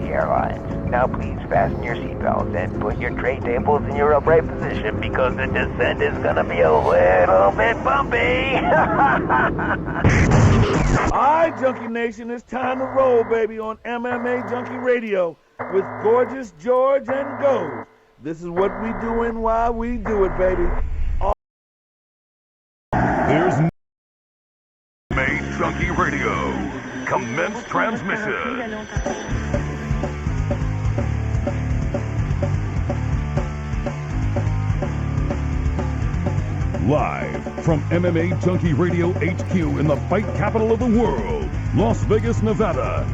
Airlines. Now please fasten your seatbelts and put your tray tables in your upright position because the descent is gonna be a little bit bumpy. Alright, Junkie Nation, it's time to roll, baby, on MMAjunkie Radio with Gorgeous George and Goes. This is what we do and why we do it, baby. There's MMAjunkie Radio. Commence transmission. Live from MMAjunkie Radio HQ in the fight capital of the world, Las Vegas, Nevada.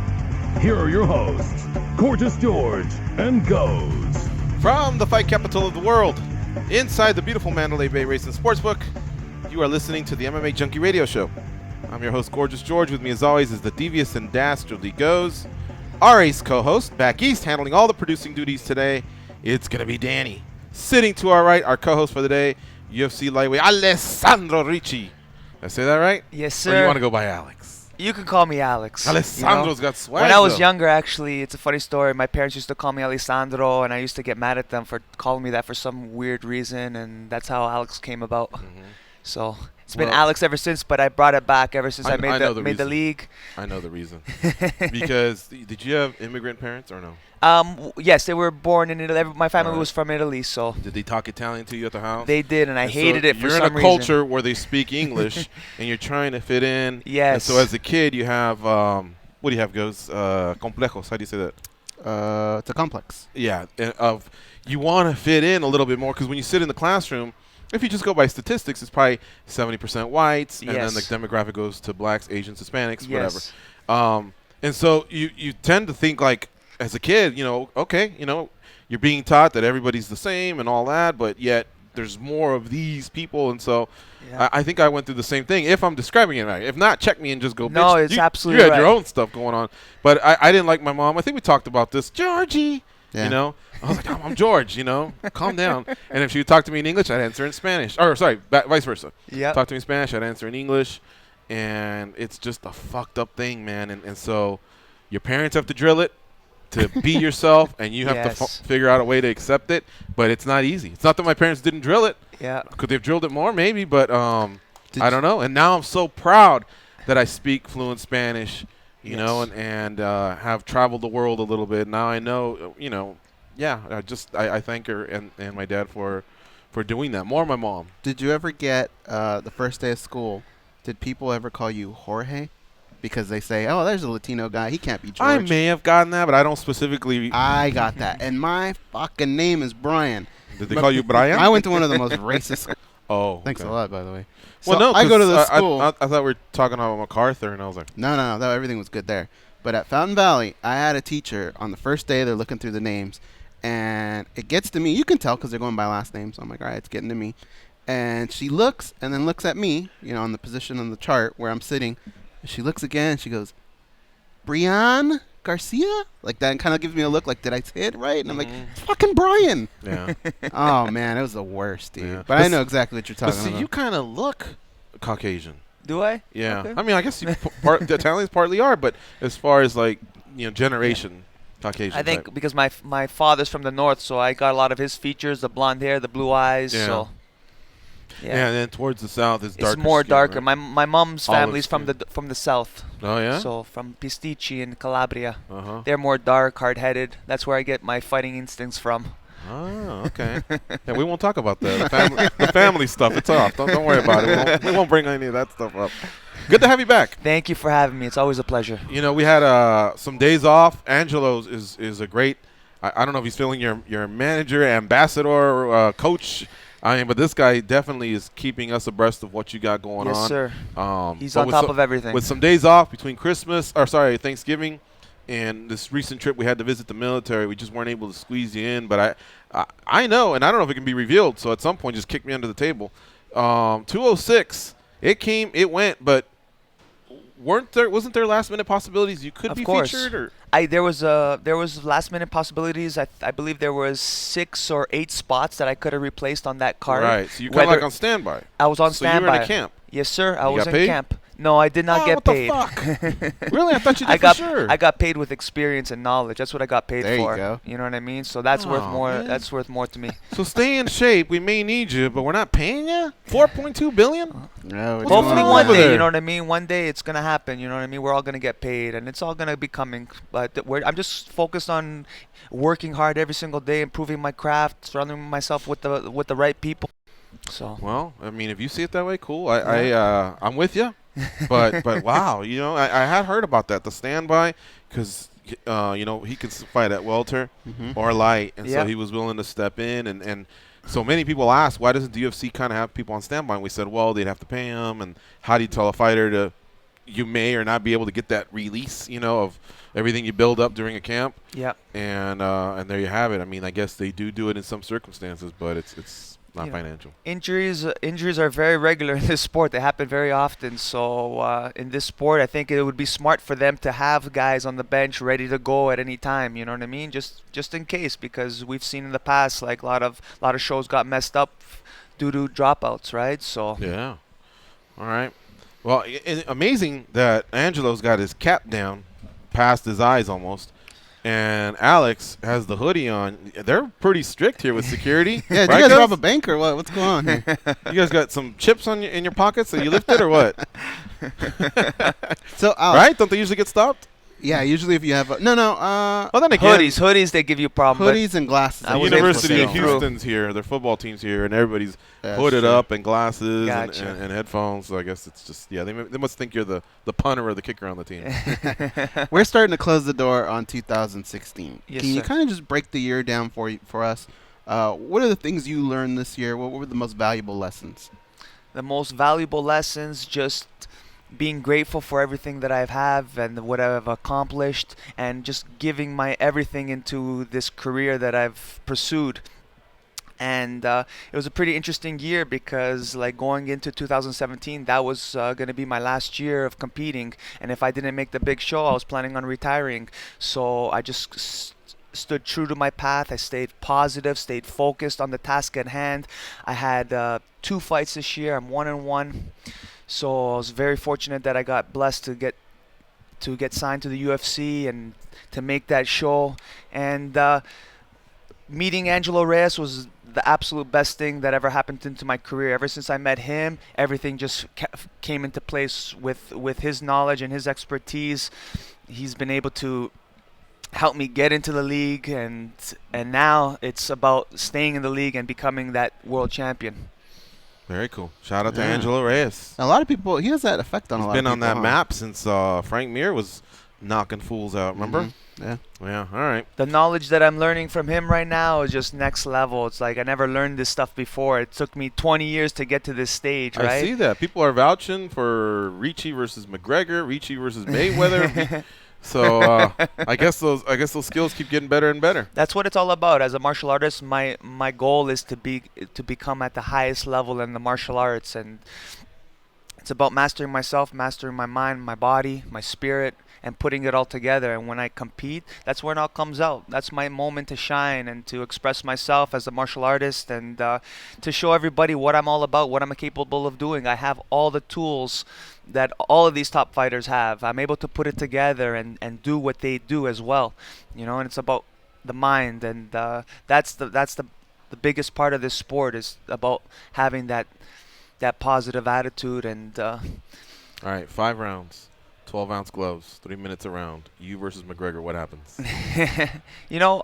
Here are your hosts, Gorgeous George and Goes. From the fight capital of the world, inside the beautiful Mandalay Bay Racing Sportsbook, you are listening to the MMAjunkie Radio Show. I'm your host, Gorgeous George. With me, as always, is the devious and dastardly Goes. Our ace co-host, back east, handling all the producing duties today. It's going to be Danny. Sitting to our right, our co-host for the day, UFC lightweight Alessandro Ricci. Did I say that right? Yes, Or sir. you want to go by Alex? You can call me Alex. Alessandro's got swag. When I was though. younger, actually, it's a funny story. My parents used to call me Alessandro, and I used to get mad at them for calling me that for some weird reason, and that's how Alex came about. So it's been Alex ever since, but I brought it back ever since I made the league. I know the reason. Because did you have immigrant parents or no? Yes, they were born in Italy. My family was from Italy, so. Did they talk Italian to you at the house? They did, and I hated it for some reason. You're in a culture where they speak English, and you're trying to fit in. Yes. And so as a kid, you have, what do you have, Goes? Complejos. How do you say that? It's a complex. Yeah. You want to fit in a little bit more, because when you sit in the classroom, if you just go by statistics, it's probably 70% whites, and then the demographic goes to blacks, Asians, Hispanics, whatever. And so you tend to think like, as a kid, okay, you're being taught that everybody's the same and all that, but yet there's more of these people, and so I think I went through the same thing, if I'm describing it right. If not, check me and just go, no, bitch, it's absolutely you had right. your own stuff going on. But I didn't like my mom. I think we talked about this. Georgie, I was like, I'm George, calm down. And if she would talk to me in English, I'd answer in Spanish. Or, sorry, vice versa. Talk to me in Spanish, I'd answer in English. And it's just a fucked up thing, man. And so your parents have to drill it to be yourself, and you have to figure out a way to accept it. But it's not easy. It's not that my parents didn't drill it. Yeah. Could they have drilled it more? Maybe, but I don't know. And now I'm so proud that I speak fluent Spanish, and have traveled the world a little bit. Now I know, I thank her and my dad for doing that. More my mom. Did you ever get the first day of school? Did people ever call you Jorge? Because they say, oh, there's a Latino guy. He can't be George. I may have gotten that, but I don't specifically. I got that. And my fucking name is Brian. Did they call you Brian? I went to one of the most racist. Oh. Thanks a lot, by the way. Well, so no, I go to the school. I thought we were talking about MacArthur, and I was like. No, everything was good there. But at Fountain Valley, I had a teacher on the first day. They're looking through the names. And it gets to me. You can tell because they're going by last name. So I'm like, all right, it's getting to me. And she looks and then looks at me, on the position on the chart where I'm sitting. She looks again and she goes, Brian Garcia? Like that, and kind of gives me a look like, did I say it right? And I'm like, it's fucking Brian. Yeah. Oh, man, it was the worst, dude. Yeah. But I know exactly what you're talking about. But see, you kind of look Caucasian. Do I? Yeah. Okay. I mean, I guess the Italians partly are, but as far as like, generation, Caucasian I think type. because my father's from the north, so I got a lot of his features, the blonde hair, the blue eyes, so. Yeah, and then towards the south is darker. It's more skin, darker. Right? My mom's family's from the south. Oh yeah. So from Pistici in Calabria. Uh-huh. They're more dark, hard-headed. That's where I get my fighting instincts from. Oh, okay. Yeah, we won't talk about that. The family stuff. It's off. Don't worry about it. We won't bring any of that stuff up. Good to have you back. Thank you for having me. It's always a pleasure. We had some days off. Angelo is a great. I don't know if he's feeling your manager, ambassador, coach. But this guy definitely is keeping us abreast of what you got going on. Yes, sir. He's on with top of everything. With some days off between Thanksgiving, and this recent trip we had to visit the military, we just weren't able to squeeze you in. But I know, and I don't know if it can be revealed, so at some point just kick me under the table. 206, it came, it went, but wasn't there last minute possibilities you could be featured? Or? There was last minute possibilities. I believe there was 6 or 8 spots that I could have replaced on that card. Right. So you kind of like on standby. I was on standby. So you were in a camp. Yes, sir. I was in paid? camp. No, I did not get paid. What the fuck? Really? I thought you did for sure. I got paid with experience and knowledge. That's what I got paid There for. you go. You know what I mean? So that's worth more. Man. That's worth more to me. So stay in shape. We may need you, but we're not paying you. $4.2 billion. No, we're Hopefully doing one all day, right. you know what I mean? One day it's going to happen, you know what I mean? We're all going to get paid, and it's all going to be coming. But I'm just focused on working hard every single day, improving my craft, surrounding myself with the right people. So. Well, I mean, if you see it that way, cool. I'm with you. but wow, you know, I had heard about that, the standby, because you know, he could fight at welter or light, and so he was willing to step in, and so many people asked, why doesn't the UFC kind of have people on standby? And we said, well, they'd have to pay them, and how do you tell a fighter to, you may or not be able to get that release, you know, of everything you build up during a camp. Yeah. And there you have it. I mean, I guess they do it in some circumstances, but it's not financial. Injuries are very regular in this sport. They happen very often. So in this sport, I think it would be smart for them to have guys on the bench ready to go at any time. You know what I mean? Just in case, because we've seen in the past, like a lot of shows got messed up due to dropouts, right? So yeah. All right. Well, amazing that Angelo's got his cap down past his eyes almost. And Alex has the hoodie on. They're pretty strict here with security. Yeah, right, do you guys rob a bank or what? What's going on here? You guys got some chips in your pockets that you lifted or what? So, right? Don't they usually get stopped? Yeah, usually if you have then again, hoodies they give you a problem. Hoodies and glasses. The University of Houston's here, their football team's here, and everybody's hooded up and glasses and headphones. So I guess it's just they must think you're the punter or the kicker on the team. We're starting to close the door on 2016. Yes, Can you sir. kind of just break the year down for us? What are the things you learned this year? What were the most valuable lessons? The most valuable lessons, just being grateful for everything that I have and what I've accomplished, and just giving my everything into this career that I've pursued. And it was a pretty interesting year because, like, going into 2017, that was going to be my last year of competing. And if I didn't make the big show, I was planning on retiring. So I just stood true to my path. I stayed positive, stayed focused on the task at hand. I had 2 fights this year. I'm 1-1. So I was very fortunate that I got blessed to get signed to the UFC and to make that show. And meeting Angelo Reyes was the absolute best thing that ever happened into my career. Ever since I met him, everything just came into place with his knowledge and his expertise. He's been able to help me get into the league, and now it's about staying in the league and becoming that world champion. Very cool. Shout out to Angelo Reyes. A lot of people, he has that effect on a lot of people. He's been on that map since Frank Mir was knocking fools out, remember? Yeah. Yeah, all right. The knowledge that I'm learning from him right now is just next level. It's like I never learned this stuff before. It took me 20 years to get to this stage, right? I see that. People are vouching for Ricci versus McGregor, Ricci versus Mayweather. So I guess those skills keep getting better and better. That's what it's all about. As a martial artist, my goal is to become at the highest level in the martial arts, and it's about mastering myself, mastering my mind, my body, my spirit, and putting it all together. And when I compete, that's when it all comes out. That's my moment to shine and to express myself as a martial artist, and to show everybody what I'm all about, what I'm capable of doing. I have all the tools that all of these top fighters have. I'm able to put it together and do what they do as well, you know. And it's about the mind, and that's the biggest part of this sport, is about having that positive attitude. And all right, 5 rounds, 12-ounce gloves, 3 minutes a round. You versus McGregor, what happens? You know,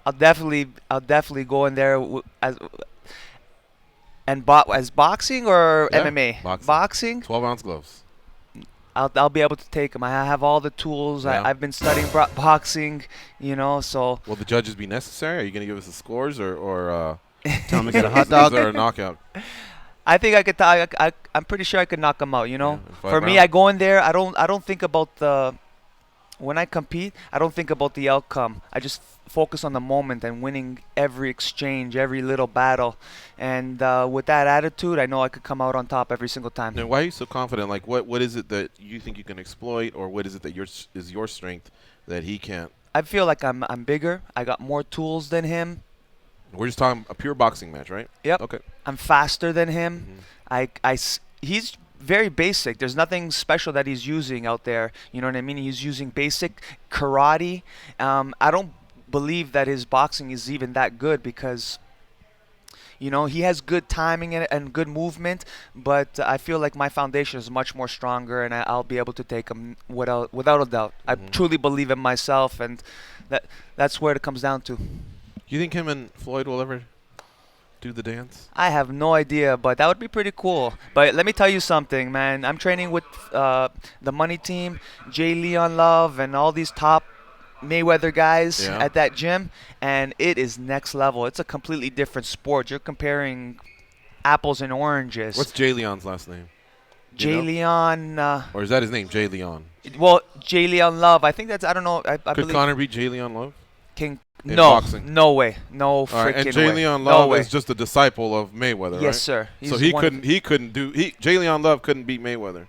I'll definitely go in there as boxing or MMA. Boxing. 12-ounce gloves. I'll be able to take them. I have all the tools. Yeah. I've been studying boxing, you know. So will the judges be necessary? Are you going to give us the scores, or tell them to get a hot dog or a knockout? I think I could. I'm pretty sure I could knock them out. You know, Yeah, for me, I go in there. I don't think about when I compete. I don't think about the outcome. I just focus on the moment and winning every exchange, every little battle. And with that attitude, I know I could come out on top every single time. Now, why are you so confident? Like, what is it that you think you can exploit, or what is it that is your strength that he can't? I feel like I'm bigger. I got more tools than him. We're just talking a pure boxing match, right? Yep. Okay. I'm faster than him. He's very basic. There's nothing special that he's using out there. You know what I mean? He's using basic karate. I don't believe that his boxing is even that good because, you know, he has good timing and good movement, but I feel like my foundation is much more stronger, and I'll be able to take him without a doubt. I truly believe in myself, and that's where it comes down to. You think him and Floyd will ever do the dance? I have no idea, but that would be pretty cool. But let me tell you something, man. I'm training with the money team, Jay Leon Love, and all these top Mayweather guys at that gym, and it is next level. It's a completely different sport. You're comparing apples and oranges. What's Jay Leon's last name? Jay Leon. Or is that his name, Jay Leon? Well, Jay Leon Love. I think that's, I don't know. I Could believe Conor beat Jay Leon Love? No, boxing? no way. No freaking way. And Jay Leon Love is just a disciple of Mayweather, yes, right? sir. So Jay Leon Love couldn't beat Mayweather.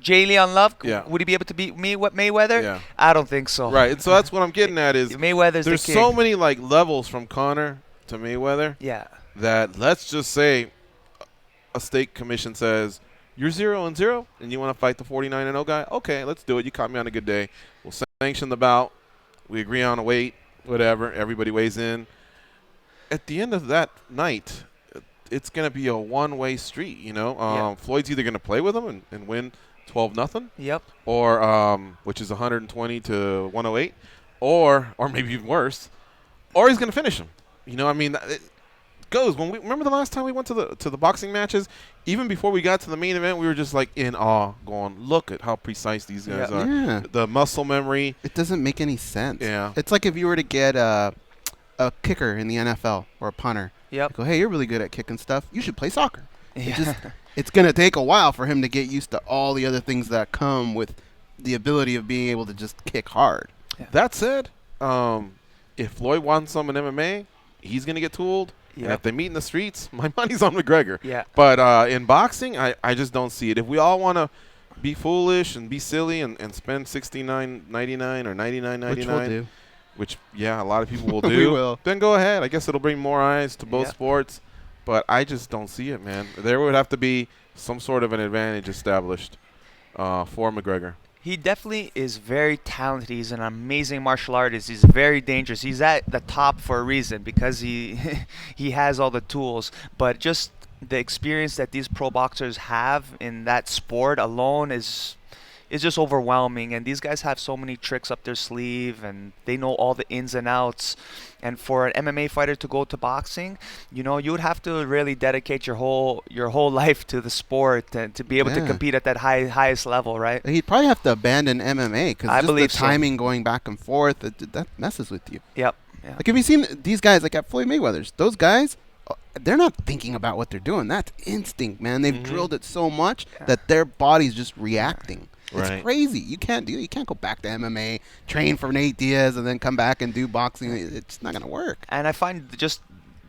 Jay Leon Love, yeah. Would he be able to beat Mayweather? Yeah. I don't think so. Right, and so that's what I'm getting at is Mayweather's there's the king. so many like levels from Conor to Mayweather. Yeah. That let's just say a state commission says you're 0-0 and you want to fight the 49-0 guy. Okay, let's do it. You caught me on a good day. We'll sanction the bout. We agree on a weight, whatever. Everybody weighs in. At the end of that night, it's going to be a one-way street. You know, Floyd's either going to play with him and win 12-0. Yep. Or which is 120 to 108, or maybe even worse, or he's going to finish him. You know, I mean, it goes. When we remember the last time we went to the boxing matches, even before we got to the main event, we were just like in awe, going, "Look at how precise these guys are." Yeah. The muscle memory. It doesn't make any sense. Yeah. It's like if you were to get a kicker in the NFL or a punter. Yep. Go, hey, you're really good at kicking stuff. You should play soccer. Yeah. It's going to take a while for him to get used to all the other things that come with the ability of being able to just kick hard. Yeah. That said, if Floyd wants some in MMA, he's going to get tooled. Yep. And if they meet in the streets, my money's on McGregor. Yeah. But in boxing, I just don't see it. If we all want to be foolish and be silly and spend $69.99 or $99.99, which we'll do. Which, a lot of people will do. We will. Then go ahead. I guess it'll bring more eyes to both sports. But I just don't see it, man. There would have to be some sort of an advantage established for McGregor. He definitely is very talented. He's an amazing martial artist. He's very dangerous. He's at the top for a reason because he has all the tools. But just the experience that these pro boxers have in that sport alone is just overwhelming. And these guys have so many tricks up their sleeve, and they know all the ins and outs. And for an MMA fighter to go to boxing, you know, you would have to really dedicate your whole life to the sport and to be able to compete at that highest level, right? He'd probably have to abandon MMA because just the timing going back and forth, that messes with you. Yep. Yeah. Like, have you seen these guys, like at Floyd Mayweather's? Those guys, they're not thinking about what they're doing. That's instinct, man. They've drilled it so much that their body's just reacting. It's crazy. You can't go back to MMA, train for Nate Diaz, and then come back and do boxing. It's not going to work. And I find just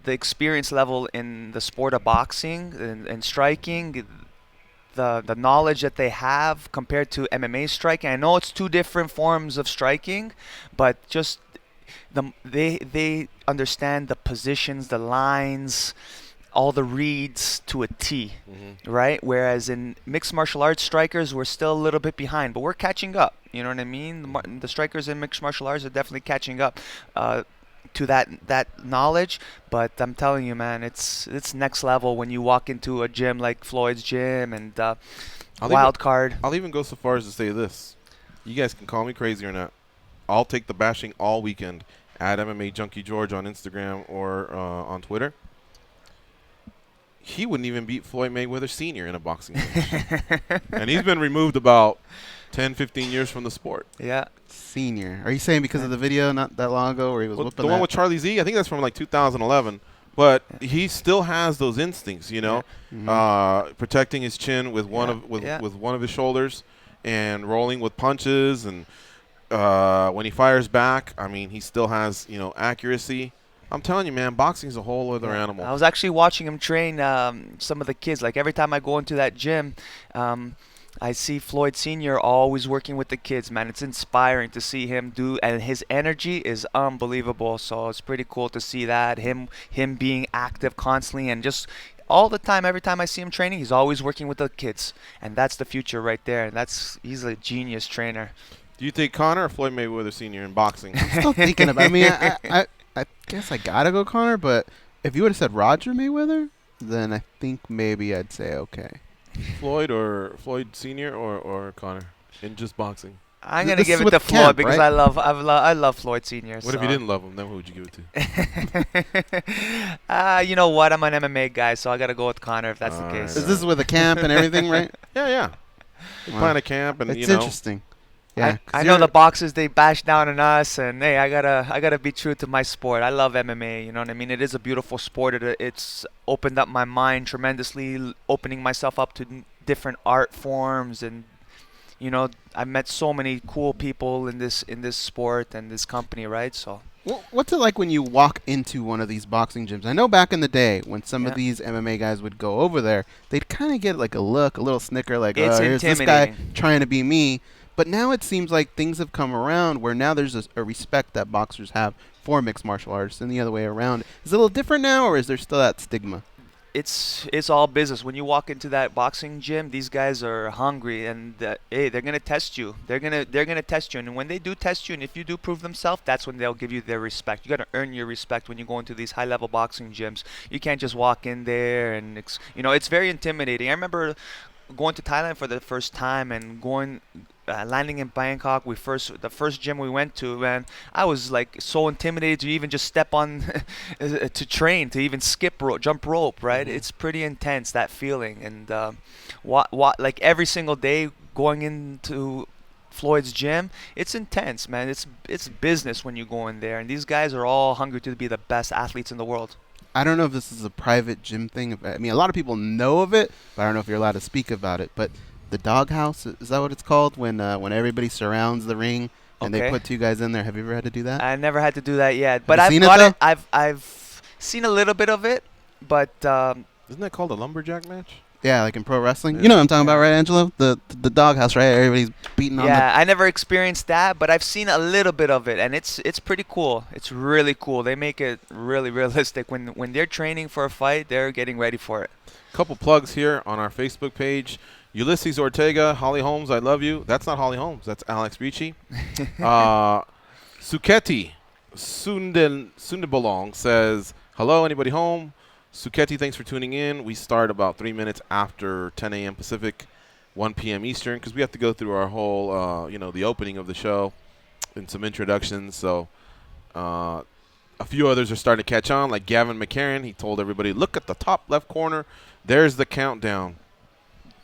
the experience level in the sport of boxing and striking, the knowledge that they have compared to MMA striking. I know it's two different forms of striking, but just they understand the positions, the lines, all the reads to a T, right? Whereas in mixed martial arts strikers, we're still a little bit behind, but we're catching up. You know what I mean? The strikers in mixed martial arts are definitely catching up to that knowledge. But I'm telling you, man, it's next level when you walk into a gym like Floyd's gym and Wild Card. I'll even go so far as to say this. You guys can call me crazy or not. I'll take the bashing all weekend at MMAjunkie George on Instagram or on Twitter. He wouldn't even beat Floyd Mayweather Sr. in a boxing match. And he's been removed about 10, 15 years from the sport. Yeah. Senior. Are you saying because of the video not that long ago where he was whooping the one with Charlie Z? I think that's from like 2011. But he still has those instincts, you know, protecting his chin with one of his shoulders and rolling with punches. And when he fires back, I mean, he still has, you know, accuracy. I'm telling you, man, boxing is a whole other animal. I was actually watching him train some of the kids. Like every time I go into that gym, I see Floyd Sr. always working with the kids, man. It's inspiring to see him do, and his energy is unbelievable. So it's pretty cool to see that, him being active constantly and just all the time. Every time I see him training, he's always working with the kids, and that's the future right there. And he's a genius trainer. Do you think Conor or Floyd Mayweather Sr. in boxing? I'm still thinking about. I mean, I guess I gotta go Conor, but if you would have said Roger Mayweather, then I think maybe I'd say okay. Floyd Sr. or Conor in just boxing? I'm gonna give it to Floyd because right? I love Floyd Sr. What if you didn't love him? Then who would you give it to? You know what? I'm an MMA guy, so I gotta go with Conor if that's the case. Is this with a camp and everything, right? Yeah. Wow. Plan a camp and it's interesting. Yeah, I know the boxers, they bash down on us, and hey, I gotta be true to my sport. I love MMA. You know what I mean? It is a beautiful sport. It's opened up my mind tremendously, opening myself up to different art forms, and you know, I met so many cool people in this sport and this company, right? So. What's it like when you walk into one of these boxing gyms? I know back in the day when some of these MMA guys would go over there, they'd kind of get like a little snicker, like, oh, here's this guy trying to be me. But now it seems like things have come around where now there's a respect that boxers have for mixed martial artists and the other way around. Is it a little different now, or is there still that stigma? It's all business. When you walk into that boxing gym, these guys are hungry, and hey, they're gonna test you. They're gonna test you, and when they do test you, and if you do prove themselves, that's when they'll give you their respect. You gotta earn your respect when you go into these high-level boxing gyms. You can't just walk in there and it's very intimidating. I remember going to Thailand for the first time and landing in Bangkok. The first gym we went to, and I was like so intimidated to even just step on to train, to even jump rope, right? Mm-hmm. It's pretty intense, that feeling. And like every single day going into Floyd's gym, it's intense, man. It's business when you go in there, and these guys are all hungry to be the best athletes in the world. I don't know if this is a private gym thing. I mean, a lot of people know of it, but I don't know if you're allowed to speak about it. But the doghouse, is that what it's called? When everybody surrounds the ring and they put two guys in there. Have you ever had to do that? I never had to do that yet, but I've seen a little bit of it. But isn't that called a lumberjack match? Yeah, like in pro wrestling. Yeah. You know what I'm talking about, right, Angelo? The doghouse, right? Everybody's beating on. Yeah, I never experienced that, but I've seen a little bit of it, and it's pretty cool. It's really cool. They make it really realistic. When they're training for a fight, they're getting ready for it. Couple plugs here on our Facebook page. Ulysses Ortega, Holly Holmes, I love you. That's not Holly Holmes. That's Alex Ricci. Suketi Sundabalong says, hello, anybody home? Suketi, thanks for tuning in. We start about 3 minutes after 10 a.m. Pacific, 1 p.m. Eastern, because we have to go through our whole, the opening of the show and some introductions. So a few others are starting to catch on, like Gavin McCarran. He told everybody, look at the top left corner. There's the countdown.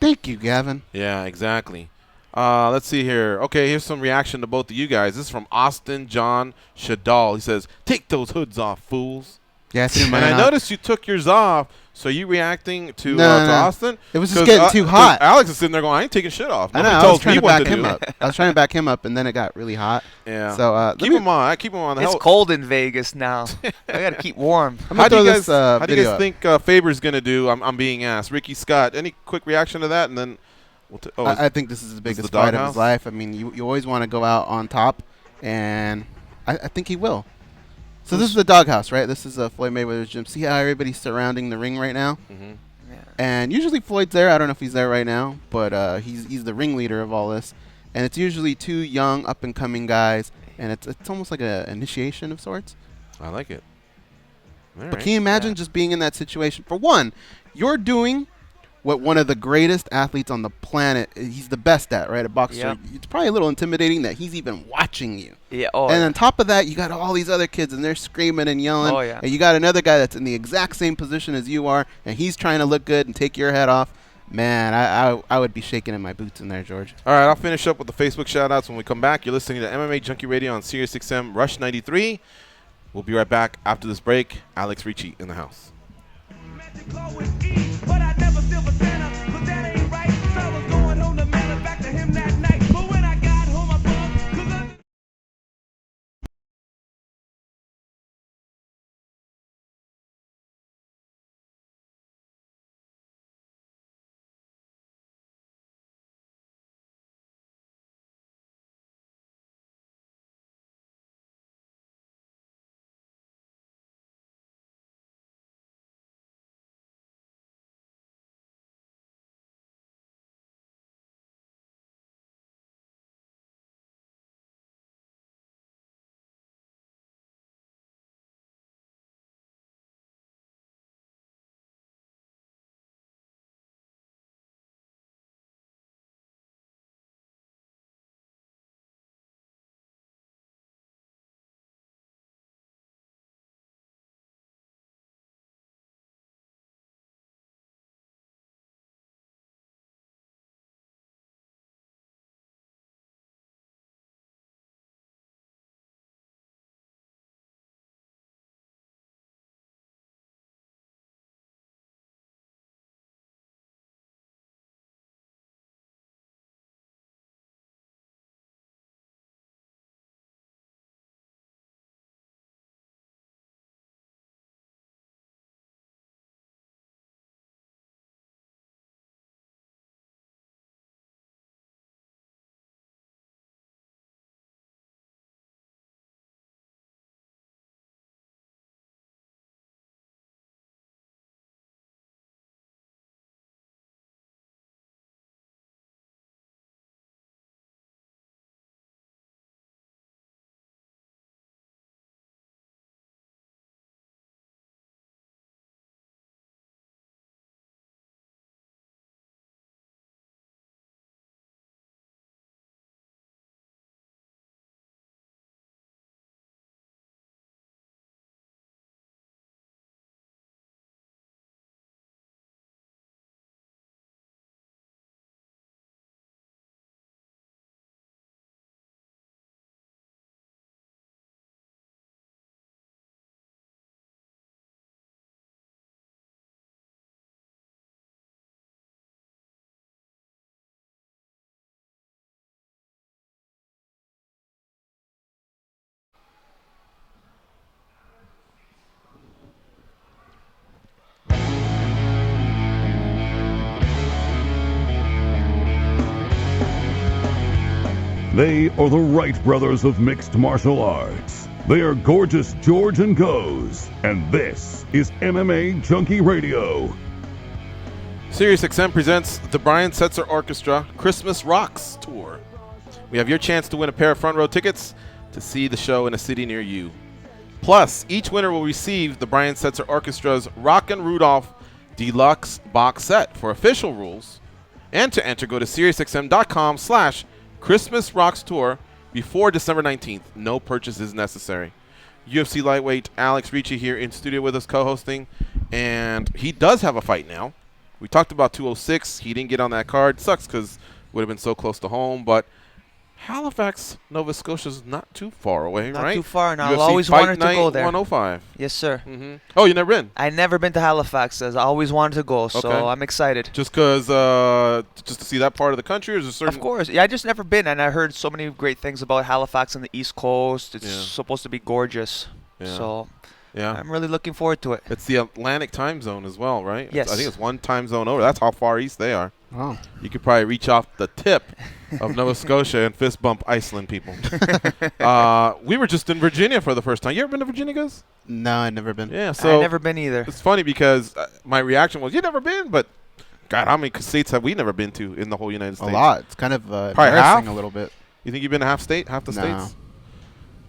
Thank you, Gavin. Yeah, exactly. Let's see here. Okay, here's some reaction to both of you guys. This is from Austin John Shadal. He says, take those hoods off, fools. Yeah, and I noticed you took yours off. So are you reacting to Austin? It was just getting too hot. Alex is sitting there going, I ain't taking shit off. I know. I was trying to back him up. I was trying to back him up, and then it got really hot. Yeah. So keep him on. I keep him on. It's cold in Vegas now. I got to keep warm. How do you guys think Faber's going to do? I'm being asked. Ricky Scott, any quick reaction to that? And then I think this is the biggest fight of his life. I mean, you always want to go out on top, and I think he will. So this is the doghouse, right? This is Floyd Mayweather's gym. See how everybody's surrounding the ring right now? Mm-hmm. Yeah. And usually Floyd's there. I don't know if he's there right now, but he's the ringleader of all this. And it's usually two young, up-and-coming guys, and it's almost like an initiation of sorts. I like it. But can you imagine just being in that situation? For one, you're doing what one of the greatest athletes on the planet, he's the best at, right? A boxer. Yep. It's probably a little intimidating that he's even watching you. Yeah. And on top of that, you got all these other kids, and they're screaming and yelling. Oh, yeah. And you got another guy that's in the exact same position as you are, and he's trying to look good and take your head off. Man, I would be shaking in my boots in there, George. All right, I'll finish up with the Facebook shout-outs when we come back. You're listening to MMA Junkie Radio on Sirius XM Rush 93. We'll be right back after this break. Alex Ricci in the house. They are the Wright brothers of mixed martial arts. They are Gorgeous George and Goes, and this is MMA Junkie Radio. SiriusXM presents the Brian Setzer Orchestra Christmas Rocks Tour. We have your chance to win a pair of front row tickets to see the show in a city near you. Plus, each winner will receive the Brian Setzer Orchestra's Rockin' Rudolph Deluxe box set. For official rules and to enter, go to SiriusXM.com/Christmas Rocks Tour before December 19th. No purchase is necessary. UFC lightweight Alex Ricci here in studio with us co-hosting, and he does have a fight now. We talked about 206. He didn't get on that card. Sucks because would have been so close to home, but Halifax, Nova Scotia is not too far away, right? Not too far, and I UFC always Fight wanted to go there. 105. Yes, sir. Oh, you never been? I never been to Halifax, as I always wanted to go, so Okay. I'm excited. Just because, just to see that part of the country, or is there certain? Of course. Yeah, I just never been, and I heard so many great things about Halifax on the East Coast. It's supposed to be gorgeous. Yeah. So Yeah. I'm really looking forward to it. It's the Atlantic time zone as well, right? Yes. I think it's one time zone over. That's how far east they are. Oh. You could probably reach off the tip of Nova Scotia and fist bump Iceland people. We were just in Virginia for the first time. You ever been to Virginia, guys? No, I've never been. Yeah, so I've never been either. it's funny because my reaction was, "You never been?" But God, how many states have we never been to in the whole United States? A lot. It's kind of Probably embarrassing half? a little bit. You think you've been to half the No. states?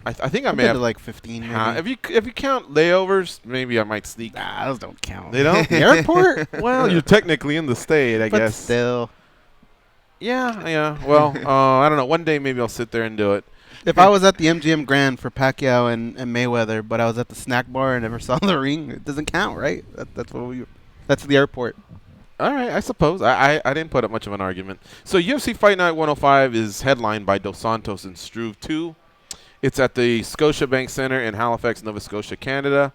I think I I've may been have. to like 15 maybe. If you count layovers, maybe I might sneak. Nah, those don't count. They don't? The airport? Well, you're technically in the state, I But guess. still. Yeah. Well, I don't know. One day maybe I'll sit there and do it. If I was at the MGM Grand for Pacquiao and Mayweather, but I was at the snack bar and never saw the ring, it doesn't count, right? That's the airport. All right, I suppose. I didn't put up much of an argument. So UFC Fight Night 105 is headlined by Dos Santos and Struve 2. It's at the Scotiabank Center in Halifax, Nova Scotia, Canada.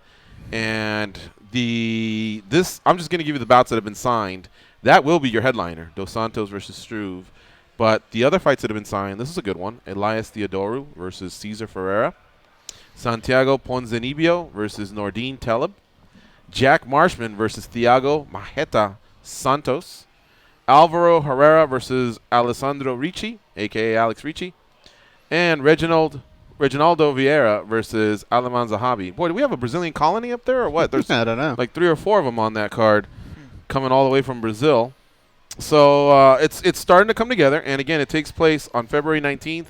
And I'm just going to give you the bouts that have been signed. That will be your headliner, Dos Santos versus Struve. But the other fights that have been signed, this is a good one. Elias Theodorou versus Cesar Ferreira. Santiago Ponzinibbio versus Nordine Taleb. Jack Marshman versus Thiago Marreta Santos. Alvaro Herrera versus Alessandro Ricci, a.k.a. Alex Ricci. And Reginaldo Vieira versus Aleman Zahabi. Boy, do we have a Brazilian colony up there or what? There's I don't know. like 3 or 4 of them on that card coming all the way from Brazil. So it's starting to come together. And, again, it takes place on February 19th,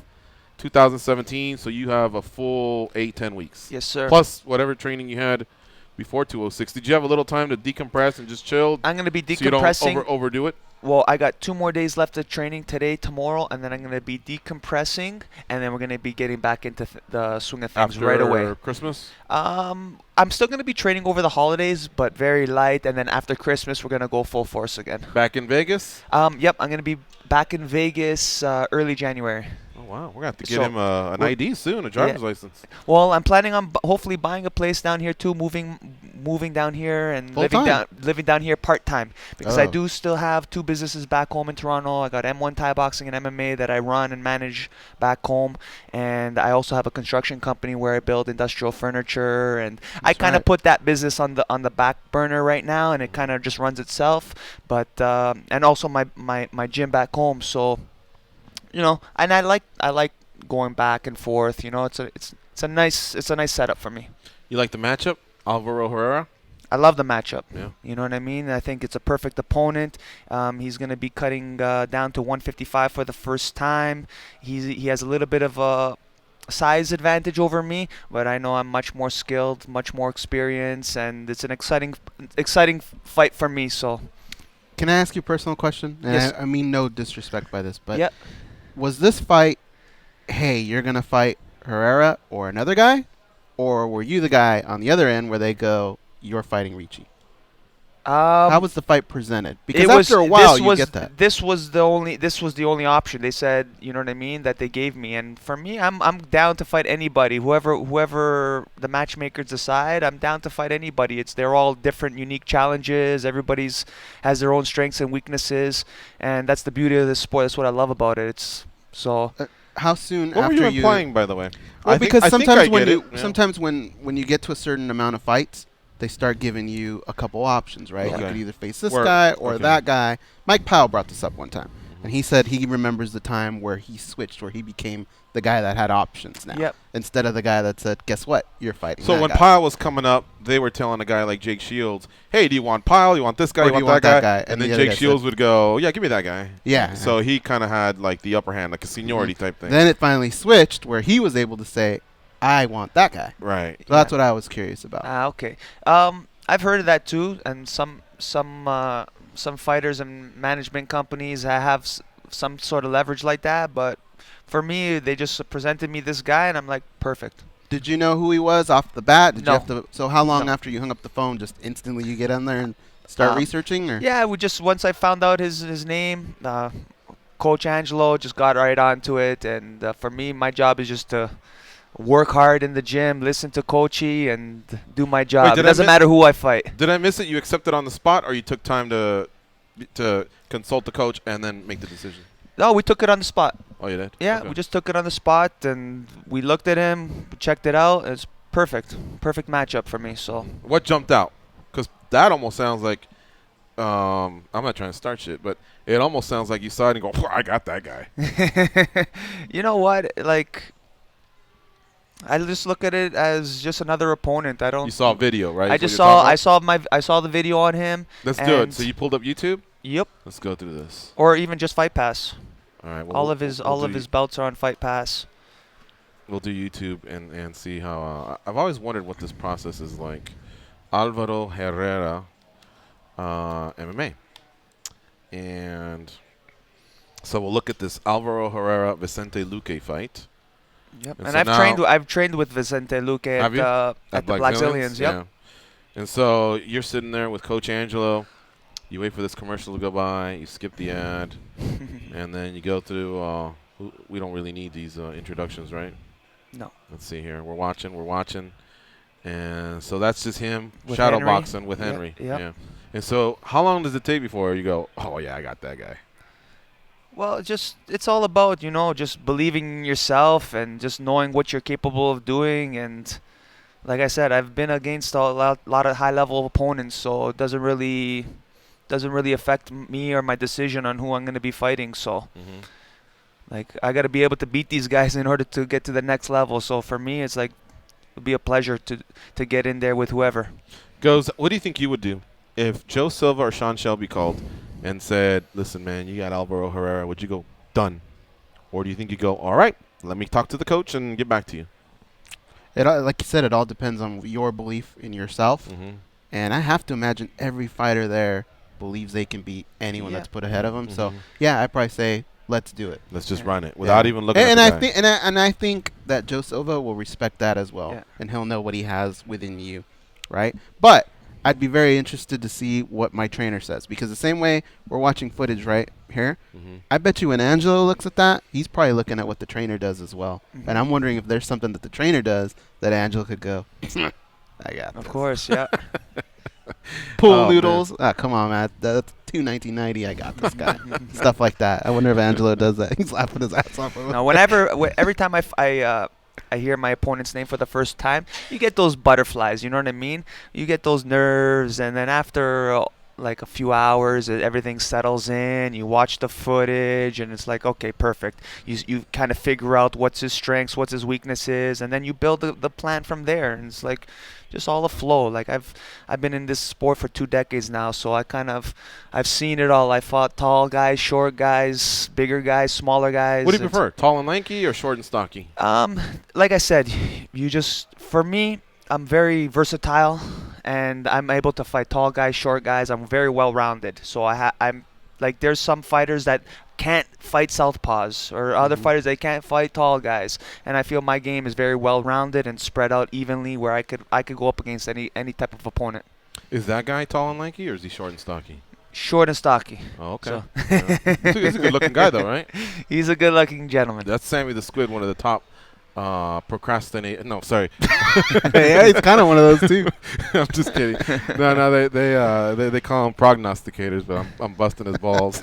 2017. So you have a full 8-10 weeks. Yes, sir. Plus whatever training you had before 206. Did you have a little time to decompress and just chill? I'm going to be decompressing. So you don't overdo it? Well, I got 2 more days left of training today, tomorrow, and then I'm going to be decompressing, and then we're going to be getting back into the swing of things After right away. Christmas? I'm still going to be training over the holidays, but very light, and then after Christmas, we're going to go full force again. Back in Vegas? Yep, I'm going to be back in Vegas early January. Oh, wow. We're going to have to get him an ID soon, a driver's license. Well, I'm planning on hopefully buying a place down here, too, moving down here and living down here part-time. Because I do still have 2 businesses back home in Toronto. I got M1 Thai Boxing and MMA that I run and manage back home. And I also have a construction company where I build industrial furniture. And I kind of put that business on the back burner right now, and it kind of just runs itself. But and also my gym back home. So, you know, and I like going back and forth. You know, it's a nice setup for me. You like the matchup, Alvaro Herrera? I love the matchup. Yeah. You know what I mean? I think it's a perfect opponent. He's going to be cutting down to 155 for the first time. He has a little bit of a size advantage over me, but I know I'm much more skilled, much more experienced, and it's an exciting fight for me. So, can I ask you a personal question? And yes. I mean no disrespect by this, but yep. Was this fight, hey, you're going to fight Herrera or another guy? Or were you the guy on the other end where they go, you're fighting Ricci? How was the fight presented? Because after a while, you get that. This was the only option. They said, you know what I mean, that they gave me. And for me, I'm down to fight anybody. Whoever the matchmakers decide, I'm down to fight anybody. They're all different, unique challenges. Everybody's has their own strengths and weaknesses, and that's the beauty of this sport. That's what I love about it. How soon what after were you implying, by the way? Well, because sometimes when you get to a certain amount of fights, they start giving you a couple options, right? Okay. You could either face this guy or that guy. Mike Powell brought this up one time. And he said he remembers the time where he switched, where he became the guy that had options now. Yep. Instead of the guy that said, guess what? You're fighting. So when Pyle was coming up, they were telling a guy like Jake Shields, hey, do you want Pyle? You want this guy? Or You want that guy? And the then other Jake guy Shields said, would go, yeah, give me that guy. Yeah. So he kind of had like the upper hand, like a seniority type thing. Then it finally switched where he was able to say, I want that guy. Right. So that's what I was curious about. Okay. I've heard of that too, and some fighters and management companies have some sort of leverage like that. But for me, they just presented me this guy, and I'm like, perfect. Did you know who he was off the bat? Did No. you have to? So how long No. after you hung up the phone, just instantly you get on there and start researching? Or? Yeah, once I found out his name, Coach Angelo just got right onto it, and for me, my job is just to work hard in the gym, listen to Coachy, and do my job. It doesn't matter who I fight. Did I miss it? You accepted on the spot, or you took time to consult the coach and then make the decision? No, we took it on the spot. Oh, you did? Yeah, Okay. we just took it on the spot, and we looked at him, we checked it out. It's perfect matchup for me. So What jumped out? Because that almost sounds like I'm not trying to start shit, but it almost sounds like you saw it and go, I got that guy. you know what? Like, I just look at it as just another opponent. I don't. You saw a video, right? I Is just what you're saw talking I saw the video on him. about? Let's do it. So you pulled up YouTube? Yep. Let's go through this. Or even just Fight Pass. All right. All of his belts are on Fight Pass. We'll do YouTube and see how. I've always wondered what this process is like. Alvaro Herrera, MMA, and so we'll look at this Alvaro Herrera Vicente Luque fight. Yep. And And so I've trained with Vicente Luque at the Blackzilians. Yep. Yeah. And so you're sitting there with Coach Angelo. You wait for this commercial to go by. You skip the ad, and then you go through. We don't really need these introductions, right? No. Let's see here. We're watching. And so that's just him With shadow Henry. boxing with Yep, Henry. yep. Yeah. And so how long does it take before you go, oh, yeah, I got that guy? Well, it's all about, just believing in yourself and just knowing what you're capable of doing. And like I said, I've been against a lot of high-level opponents, so it doesn't really affect me or my decision on who I'm going to be fighting. So, like, I got to be able to beat these guys in order to get to the next level. So for me, it's like, it would be a pleasure to get in there with whoever. Goes, what do you think you would do if Joe Silva or Sean Shelby called and said, listen, man, you got Alvaro Herrera. Would you go, done? Or do you think you go, all right, let me talk to the coach and get back to you? Like you said, it all depends on your belief in yourself. And I have to imagine every fighter there believes they can beat anyone that's put ahead of them. So, yeah, I'd probably say, let's do it. Let's just run it without even looking at the guy. And I think that Joe Silva will respect that as well. Yeah. And he'll know what he has within you, right? But I'd be very interested to see what my trainer says. Because the same way we're watching footage right here, I bet you when Angelo looks at that, he's probably looking at what the trainer does as well. And I'm wondering if there's something that the trainer does that Angelo could go, I got this. Of course, yeah. Pool noodles. Come on, man. That's $2.90. I got this guy. Stuff like that. I wonder if Angelo does that. He's laughing his ass off. No, every time I hear my opponent's name for the first time, you get those butterflies. You know what I mean? You get those nerves, and then after like a few hours, everything settles in. You watch the footage, and it's like, okay, perfect. You kind of figure out what's his strengths, what's his weaknesses, and then you build the plan from there. And it's like just all a flow. Like I've been in this sport for 2 decades now, so I've seen it all. I fought tall guys, short guys, bigger guys, smaller guys. What do you prefer, tall and lanky or short and stocky? Like I said, for me, I'm very versatile, and I'm able to fight tall guys, short guys. I'm very well-rounded. So I'm like, there's some fighters that can't fight southpaws, or other fighters they can't fight tall guys. And I feel my game is very well-rounded and spread out evenly, where I could go up against any type of opponent. Is that guy tall and lanky, or is he short and stocky? Short and stocky. Oh, okay. So He's a good-looking guy, though, right? He's a good-looking gentleman. That's Sammy the Squid, one of the top procrastinate. No, sorry. Yeah, he's kind of one of those too. I'm just kidding. No, they call him prognosticators, but I'm busting his balls.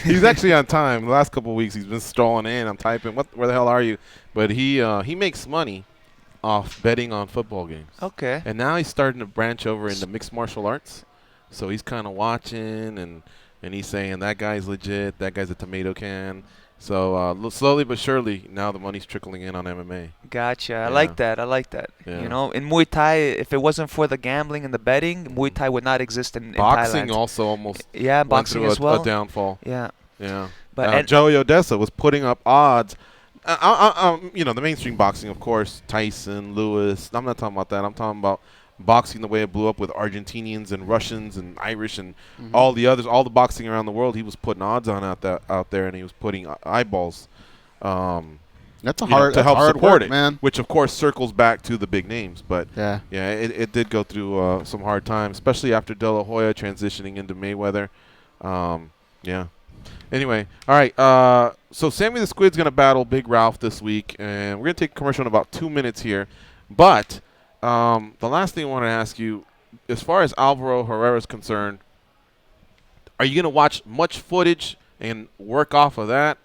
He's actually on time. The last couple of weeks, he's been strolling in. I'm typing, where the hell are you? But he makes money off betting on football games. Okay. And now he's starting to branch over into mixed martial arts. So he's kind of watching and and he's saying that guy's legit, that guy's a tomato can. So slowly but surely, now the money's trickling in on MMA. Gotcha. Yeah. I like that. Yeah. You know, in Muay Thai, if it wasn't for the gambling and the betting, Muay Thai would not exist in boxing Thailand. also almost went boxing through as well. a downfall. Yeah. Yeah. But Joey Odessa was putting up odds. You know, the mainstream boxing, of course, Tyson, Lewis. I'm not talking about that. I'm talking about boxing the way it blew up with Argentinians and Russians and Irish and all the others, all the boxing around the world. He was putting odds on out there, and he was putting eyeballs. That's to help hard support work, it, man. which of course circles back to the big names. But yeah, it did go through some hard times, especially after De La Hoya transitioning into Mayweather. Yeah. Anyway, all right. So Sammy the Squid's gonna battle Big Ralph this week, and we're gonna take a commercial in about 2 minutes here. But the last thing I want to ask you, as far as Alvaro Herrera is concerned, are you gonna watch much footage and work off of that?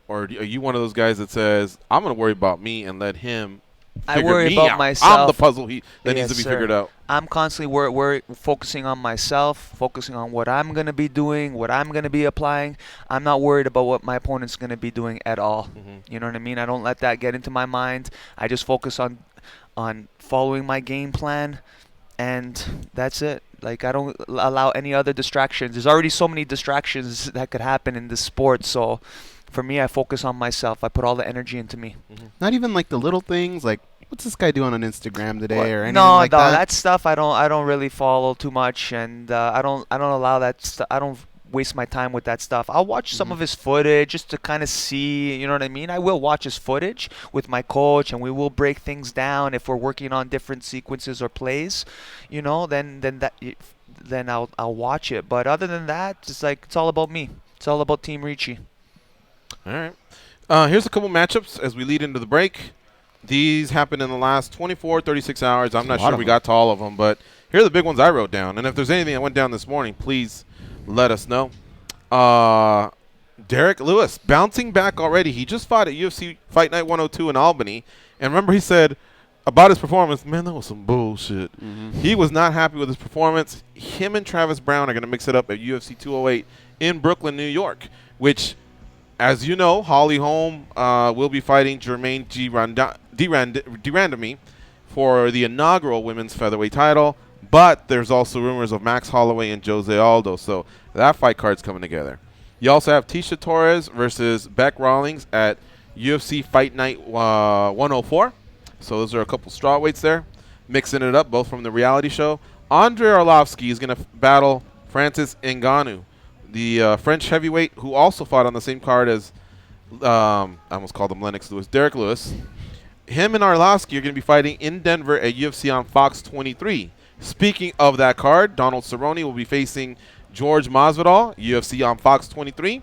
Or are you one of those guys that says, I'm going to worry about me and let him figure I worry me about out. myself. I'm the puzzle that needs Yes, to be sir. figured out. I'm constantly focusing on myself, focusing on what I'm going to be doing, what I'm going to be applying. I'm not worried about what my opponent's going to be doing at all. You know what I mean? I don't let that get into my mind. I just focus on following my game plan, and that's it. Like, I don't allow any other distractions. There's already so many distractions that could happen in this sport, so for me, I focus on myself. I put all the energy into me. Not even like the little things, like what's this guy doing on Instagram today or anything no, like that? that stuff I don't really follow too much, and I don't allow that stuff. I don't waste my time with that stuff. I'll watch some of his footage just to kind of see, you know what I mean? I will watch his footage with my coach, and we will break things down if we're working on different sequences or plays, you know, then I'll watch it. But other than that, it's all about me. It's all about Team Ricci. All right. Here's a couple matchups as we lead into the break. These happened in the last 24, 36 hours. I'm not sure we got to all of them, but here are the big ones I wrote down. And if there's anything that went down this morning, please let us know. Derek Lewis bouncing back already. He just fought at UFC Fight Night 102 in Albany. And remember, he said about his performance, man, that was some bullshit. He was not happy with his performance. Him and Travis Brown are going to mix it up at UFC 208 in Brooklyn, New York, which, as you know, Holly Holm will be fighting Jermaine Durandamy for the inaugural women's featherweight title. But there's also rumors of Max Holloway and Jose Aldo, so that fight card's coming together. You also have Tisha Torres versus Beck Rawlings at UFC Fight Night 104. So those are a couple strawweights there, mixing it up, both from the reality show. Andrei Arlovsky is going to battle Francis Ngannou, the French heavyweight who also fought on the same card as, I almost called him Lennox Lewis, Derek Lewis. Him and Arlovsky are going to be fighting in Denver at UFC on Fox 23. Speaking of that card, Donald Cerrone will be facing George Masvidal, UFC on Fox 23.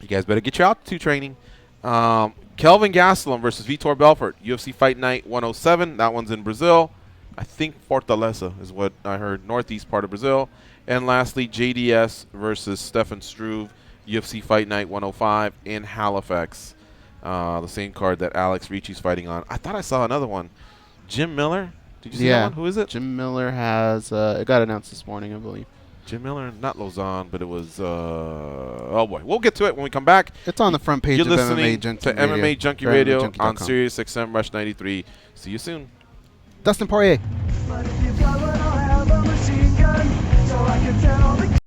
You guys better get your altitude training. Kelvin Gastelum versus Vitor Belfort, UFC Fight Night 107. That one's in Brazil. I think Fortaleza is what I heard, northeast part of Brazil. And lastly, JDS versus Stefan Struve, UFC Fight Night 105 in Halifax. The same card that Alex Ricci's fighting on. I thought I saw another one. Jim Miller? Did you see that one? Who is it? Jim Miller has, it got announced this morning, I believe. Jim Miller, not Lausanne, but it was, oh boy. We'll get to it when we come back. It's on the front page of MMA Junkie Radio. MMA Junkie Radio on Sirius XM Rush 93. See you soon. Dustin Poirier. But if you've got one, I'll have a machine gun, so I can tell all the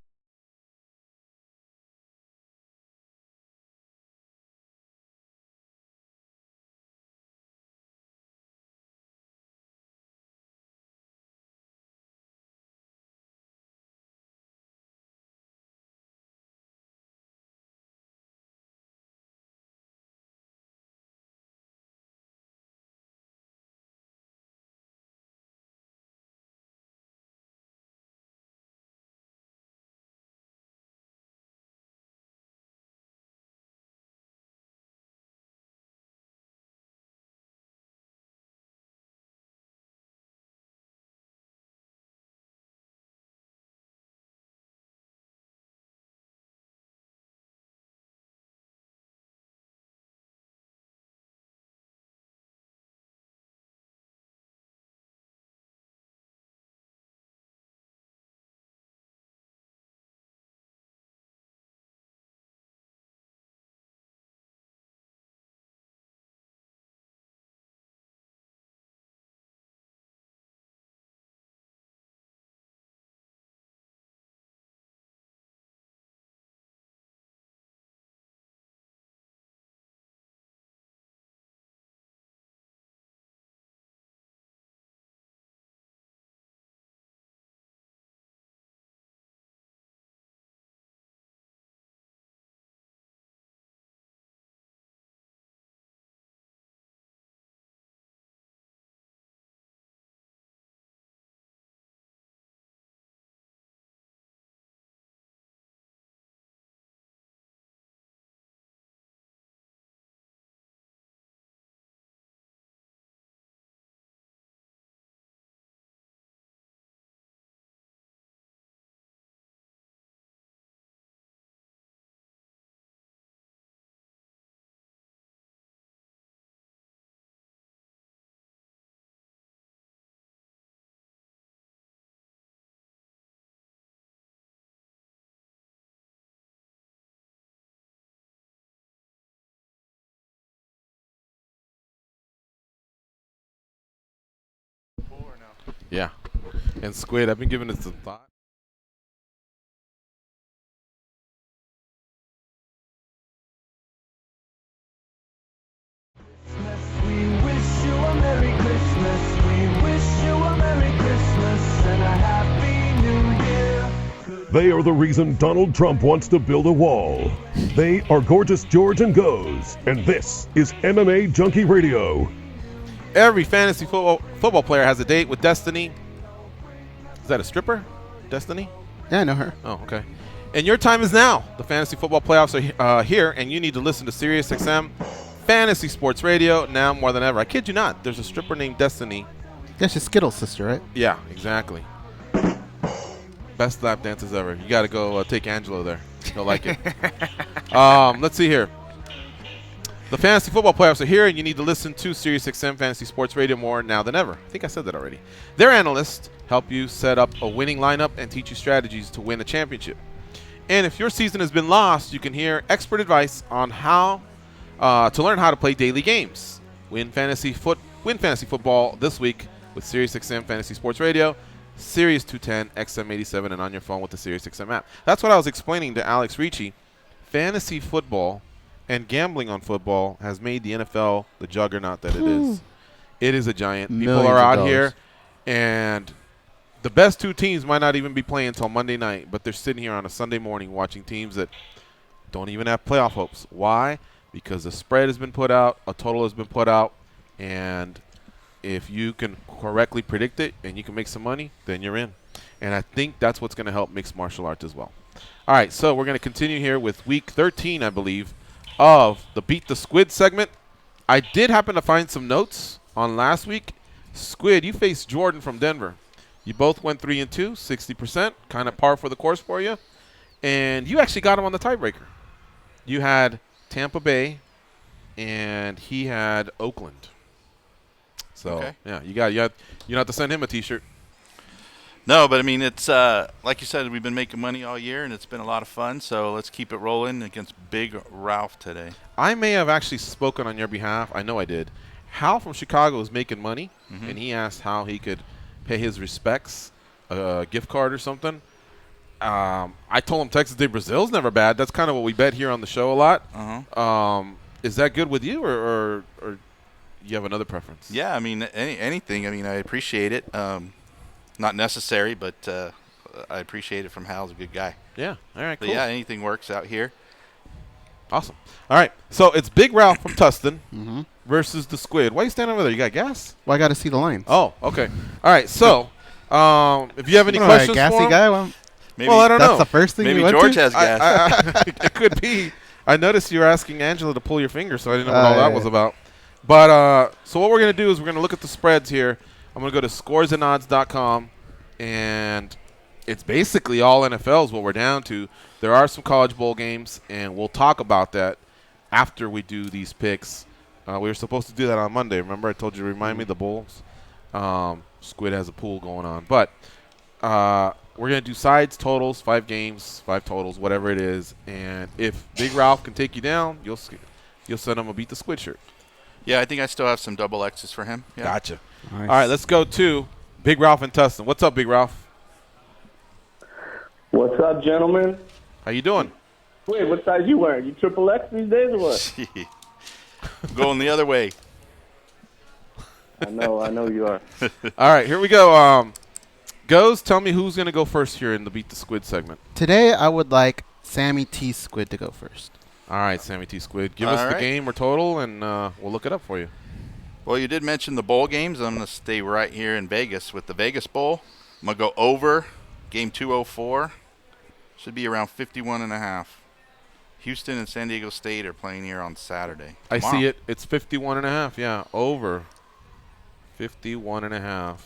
Yeah. And Squid, I've been giving it some thought. We wish you a Merry Christmas. We wish you a Merry Christmas and a Happy New Year. They are the reason Donald Trump wants to build a wall. They are Gorgeous George and Goes, and this is MMA Junkie Radio. Every fantasy football player has a date with Destiny. Is that a stripper? Destiny? Yeah, I know her. Oh, okay. And your time is now. The fantasy football playoffs are here, and you need to listen to SiriusXM Fantasy Sports Radio now more than ever. I kid you not. There's a stripper named Destiny. Yeah, she's Skittles' sister, right? Yeah, exactly. Best lap dances ever. You got to go take Angelo there. He'll like it. Let's see here. The fantasy football playoffs are here, and you need to listen to SiriusXM Fantasy Sports Radio more now than ever. I think I said that already. Their analysts help you set up a winning lineup and teach you strategies to win a championship. And if your season has been lost, you can hear expert advice on how to learn how to play daily games. Win fantasy football this week with SiriusXM Fantasy Sports Radio, Sirius 210, XM87, and on your phone with the SiriusXM app. That's what I was explaining to Alex Ricci. Fantasy football and gambling on football has made the NFL the juggernaut that it is. It is a giant. People Millions are of out dollars. here, and the best two teams might not even be playing until Monday night, but they're sitting here on a Sunday morning watching teams that don't even have playoff hopes. Why? Because the spread has been put out, a total has been put out, and if you can correctly predict it and you can make some money, then you're in. And I think that's what's going to help mixed martial arts as well. All right, so we're going to continue here with week 13, I believe, of the Beat the Squid segment. I did happen to find some notes on last week. Squid, you faced Jordan from Denver. You both went 3-2, 60%, kind of par for the course for you. And you actually got him on the tiebreaker. You had Tampa Bay, and he had Oakland. So, Okay. yeah, you don't have to send him a T-shirt. No, but I mean, it's like you said, we've been making money all year, and it's been a lot of fun. So let's keep it rolling against Big Ralph today. I may have actually spoken on your behalf. I know I did. Hal from Chicago is making money, and he asked how he could pay his respects, a gift card or something. I told him Texas de Brazil's never bad. That's kind of what we bet here on the show a lot. Is that good with you, or you have another preference? Yeah, I mean, anything. I mean, I appreciate it. Not necessary, but I appreciate it from Hal's a good guy. Yeah. All right, cool. But yeah, anything works out here. Awesome. All right. So it's Big Ralph from Tustin versus the Squid. Why are you standing over there? You got gas? Well, I got to see the lines. Oh, okay. All right. So if you have any questions gassy for him, guy? Well, Maybe, well, I don't that's know. the first thing maybe you went George to? has gas. It could be. I noticed you were asking Angela to pull your finger, so I didn't know what all that was about. But so what we're going to do is we're going to look at the spreads here. I'm going to go to scoresandodds.com, and it's basically all NFL is what we're down to. There are some college bowl games, and we'll talk about that after we do these picks. We were supposed to do that on Monday. Remember I told you to remind me the Bulls? Squid has a pool going on. But we're going to do sides, totals, 5 games, 5 totals, whatever it is. And if Big Ralph can take you down, you'll send him a Beat the Squid shirt. Yeah, I think I still have some double X's for him. Yeah. Gotcha. Nice. All right, let's go to Big Ralph and Tustin. What's up, Big Ralph? What's up, gentlemen? How you doing? Wait, what size you wearing? You triple X these days or what? Going the other way. I know you are. All right, here we go. Goes, tell me who's going to go first here in the Beat the Squid segment. Today, I would like Sammy T. Squid to go first. All right, Sammy T. Squid. Give All us the right. game or total, and we'll look it up for you. Well, you did mention the bowl games. I'm going to stay right here in Vegas with the Vegas Bowl. I'm going to go over game 204. Should be around 51.5. Houston and San Diego State are playing here on Saturday. I Tomorrow. see it. It's 51.5. Yeah, over 51.5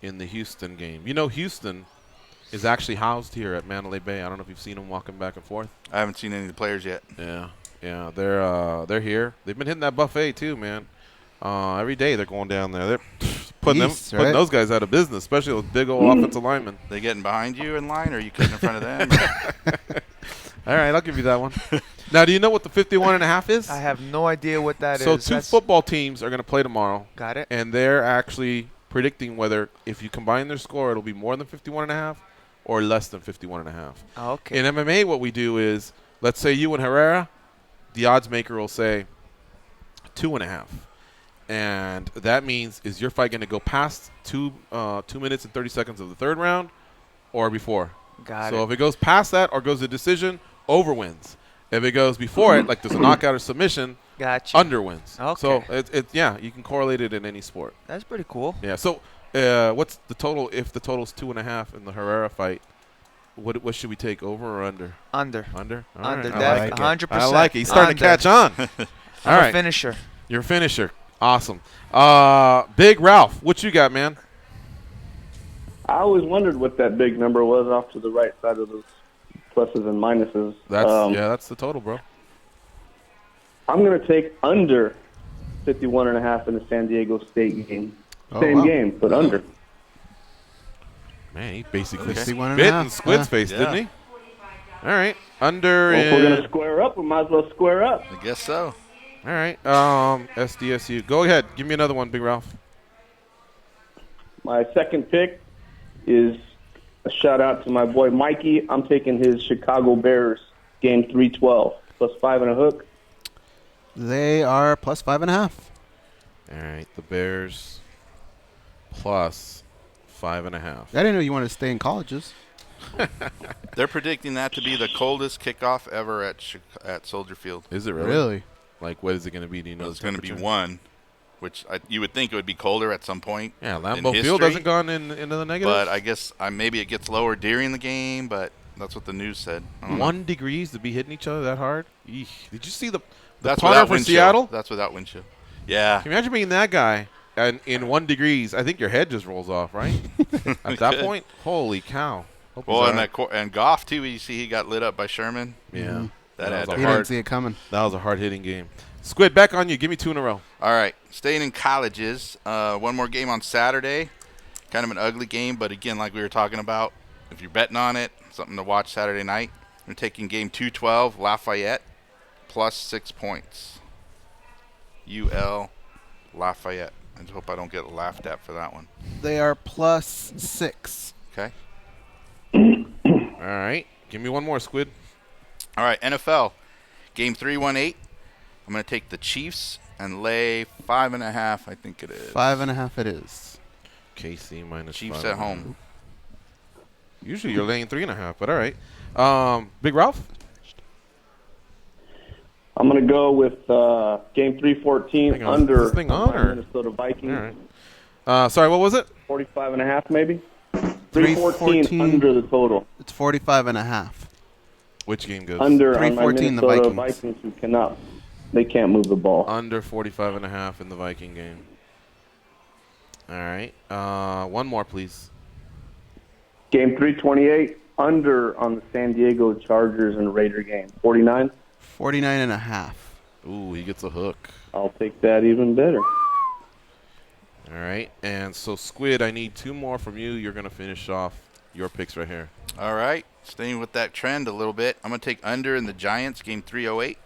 in the Houston game. You know, Houston is actually housed here at Mandalay Bay. I don't know if you've seen them walking back and forth. I haven't seen any of the players yet. Yeah, they're here. They've been hitting that buffet too, man. Every day they're going down there. They're putting right? those guys out of business, especially those big old offensive linemen. They getting behind you in line, or are you cutting in front of them? All right, I'll give you that one. Now, do you know what the 51.5 is? I have no idea what that is. So two football teams are going to play tomorrow. Got it. And they're actually predicting whether if you combine their score, it'll be more than 51.5 or less than 51.5. Oh, okay. In MMA, what we do is, let's say you and Herrera, the odds maker will say 2.5. And that means, is your fight going to go past 2 minutes and 30 seconds of the third round or before? Got it. So if it goes past that or goes to decision, over wins. If it goes before it, like there's a knockout or submission, Gotcha. under wins. Okay. So yeah, you can correlate it in any sport. That's pretty cool. Yeah. So what's the total? If the total's 2.5 in the Herrera fight, what should we take, over or under? Under. Under. All Under. right. That's I like it. 100%. I like it. He's starting to catch on. All I'm right. a finisher. You're a finisher. Awesome. Big Ralph, what you got, man? I always wondered what that big number was off to the right side of those pluses and minuses. That's the total, bro. I'm going to take under 51.5 in the San Diego State game. Oh, Same wow. game, but under. Man, he basically 51.5. spit in Squid's face, Yeah. didn't he? All right. Under Well, if we're going in. to square up, we might as well square up. I guess so. All right. SDSU. Go ahead. Give me another one, Big Ralph. My second pick is a shout-out to my boy Mikey. I'm taking his Chicago Bears game 312, plus 5 and a hook. They are plus 5.5. All right. The Bears plus 5.5. I didn't know you wanted to stay in colleges. They're predicting that to be the coldest kickoff ever at Soldier Field. Is it really? Really? Like, what is it going to be? Do you know? It's the going to be temperature? 1, which you would think it would be colder at some point. Yeah, in Lambeau history, Field hasn't gone into the negative. But I guess maybe it gets lower during the game, but that's what the news said. I don't know. 1 degrees to be hitting each other that hard. Eesh. Did you see the That's punter without for wind chill. Seattle? That's without wind chill. Yeah. Can you imagine being that guy and in 1 degrees? I think your head just rolls off, right? At that Could. point, holy cow! Hope Well, he's and all right. and Goff too. You see, he got lit up by Sherman. Yeah, That That had was to He hurt. didn't see it coming. that was a hard-hitting game. Squid, back on you. Give me 2 in a row. All right, staying in colleges. One more game on Saturday. Kind of an ugly game, but again, like we were talking about, if you're betting on it, something to watch Saturday night. I'm taking game 212, Lafayette, plus 6 points. UL Lafayette. I just hope I don't get laughed at for that one. They are plus 6. Okay. All right, give me one more, Squid. All right, NFL. Game 318. I'm going to take the Chiefs and lay 5.5, I think it is. 5.5 it is. KC minus Chiefs 5.5. at home. Usually you're laying 3.5, but all right. Big Ralph. I'm going to go with game 314 Hang on, under is this thing on, my or- Minnesota Vikings. All right. Sorry, what was it? 45.5 maybe. 314 under the total. It's 45.5. Which game goes? Under on my 314 the Minnesota Vikings. who they can't move the ball. Under 45.5 in the Viking game. All right. One more, please. Game 328 under on the San Diego Chargers and Raider game. 49. 49.5. Ooh, he gets a hook. I'll take that even better. All right. And so, Squid, I need 2 more from you. You're going to finish off your picks right here. All right, staying with that trend a little bit. I'm going to take under in the Giants, game 308.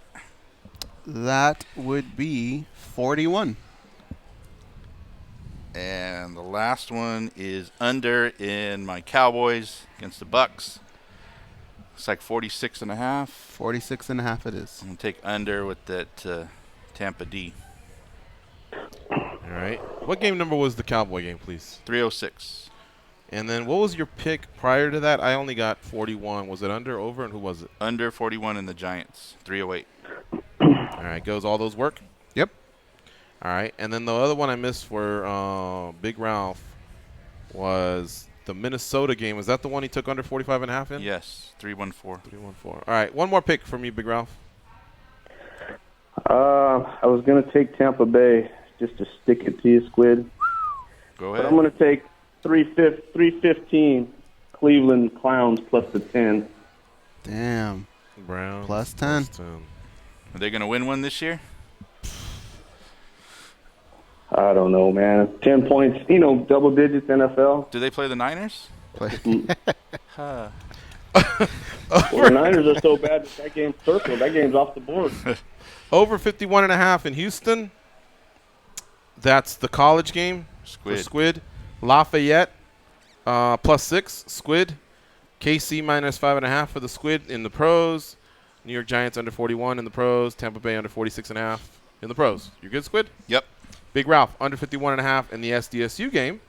That would be 41. And the last one is under in my Cowboys against the Bucks. It's like 46.5. 46.5 it is. I'm going to take under with that Tampa D. All right. What game number was the Cowboy game, please? 306. And then what was your pick prior to that? I only got 41. Was it under, over, and who was it? Under 41 in the Giants, 308. All right. Goes all those work? Yep. All right. And then the other one I missed for Big Ralph was the Minnesota game. Was that the one he took under 45.5 in? Yes, 314. 314. All right. One more pick from you, Big Ralph. I was going to take Tampa Bay just to stick it to you, Squid. Go But ahead. I'm going to take 315 Cleveland Clowns plus the 10. Damn. Browns. Plus 10. Are they going to win one this year? I don't know, man. 10 points, double digits NFL. Do they play the Niners? Well, the Niners are so bad that game's circled. That game's off the board. Over 51.5 in Houston. That's the college game for Squid. Squid. Lafayette +6, Squid. KC -5.5 for the Squid in the pros. New York Giants under 41 in the pros. Tampa Bay under 46.5 in the pros. You good, Squid? Yep. Big Ralph under 51.5 in the SDSU game.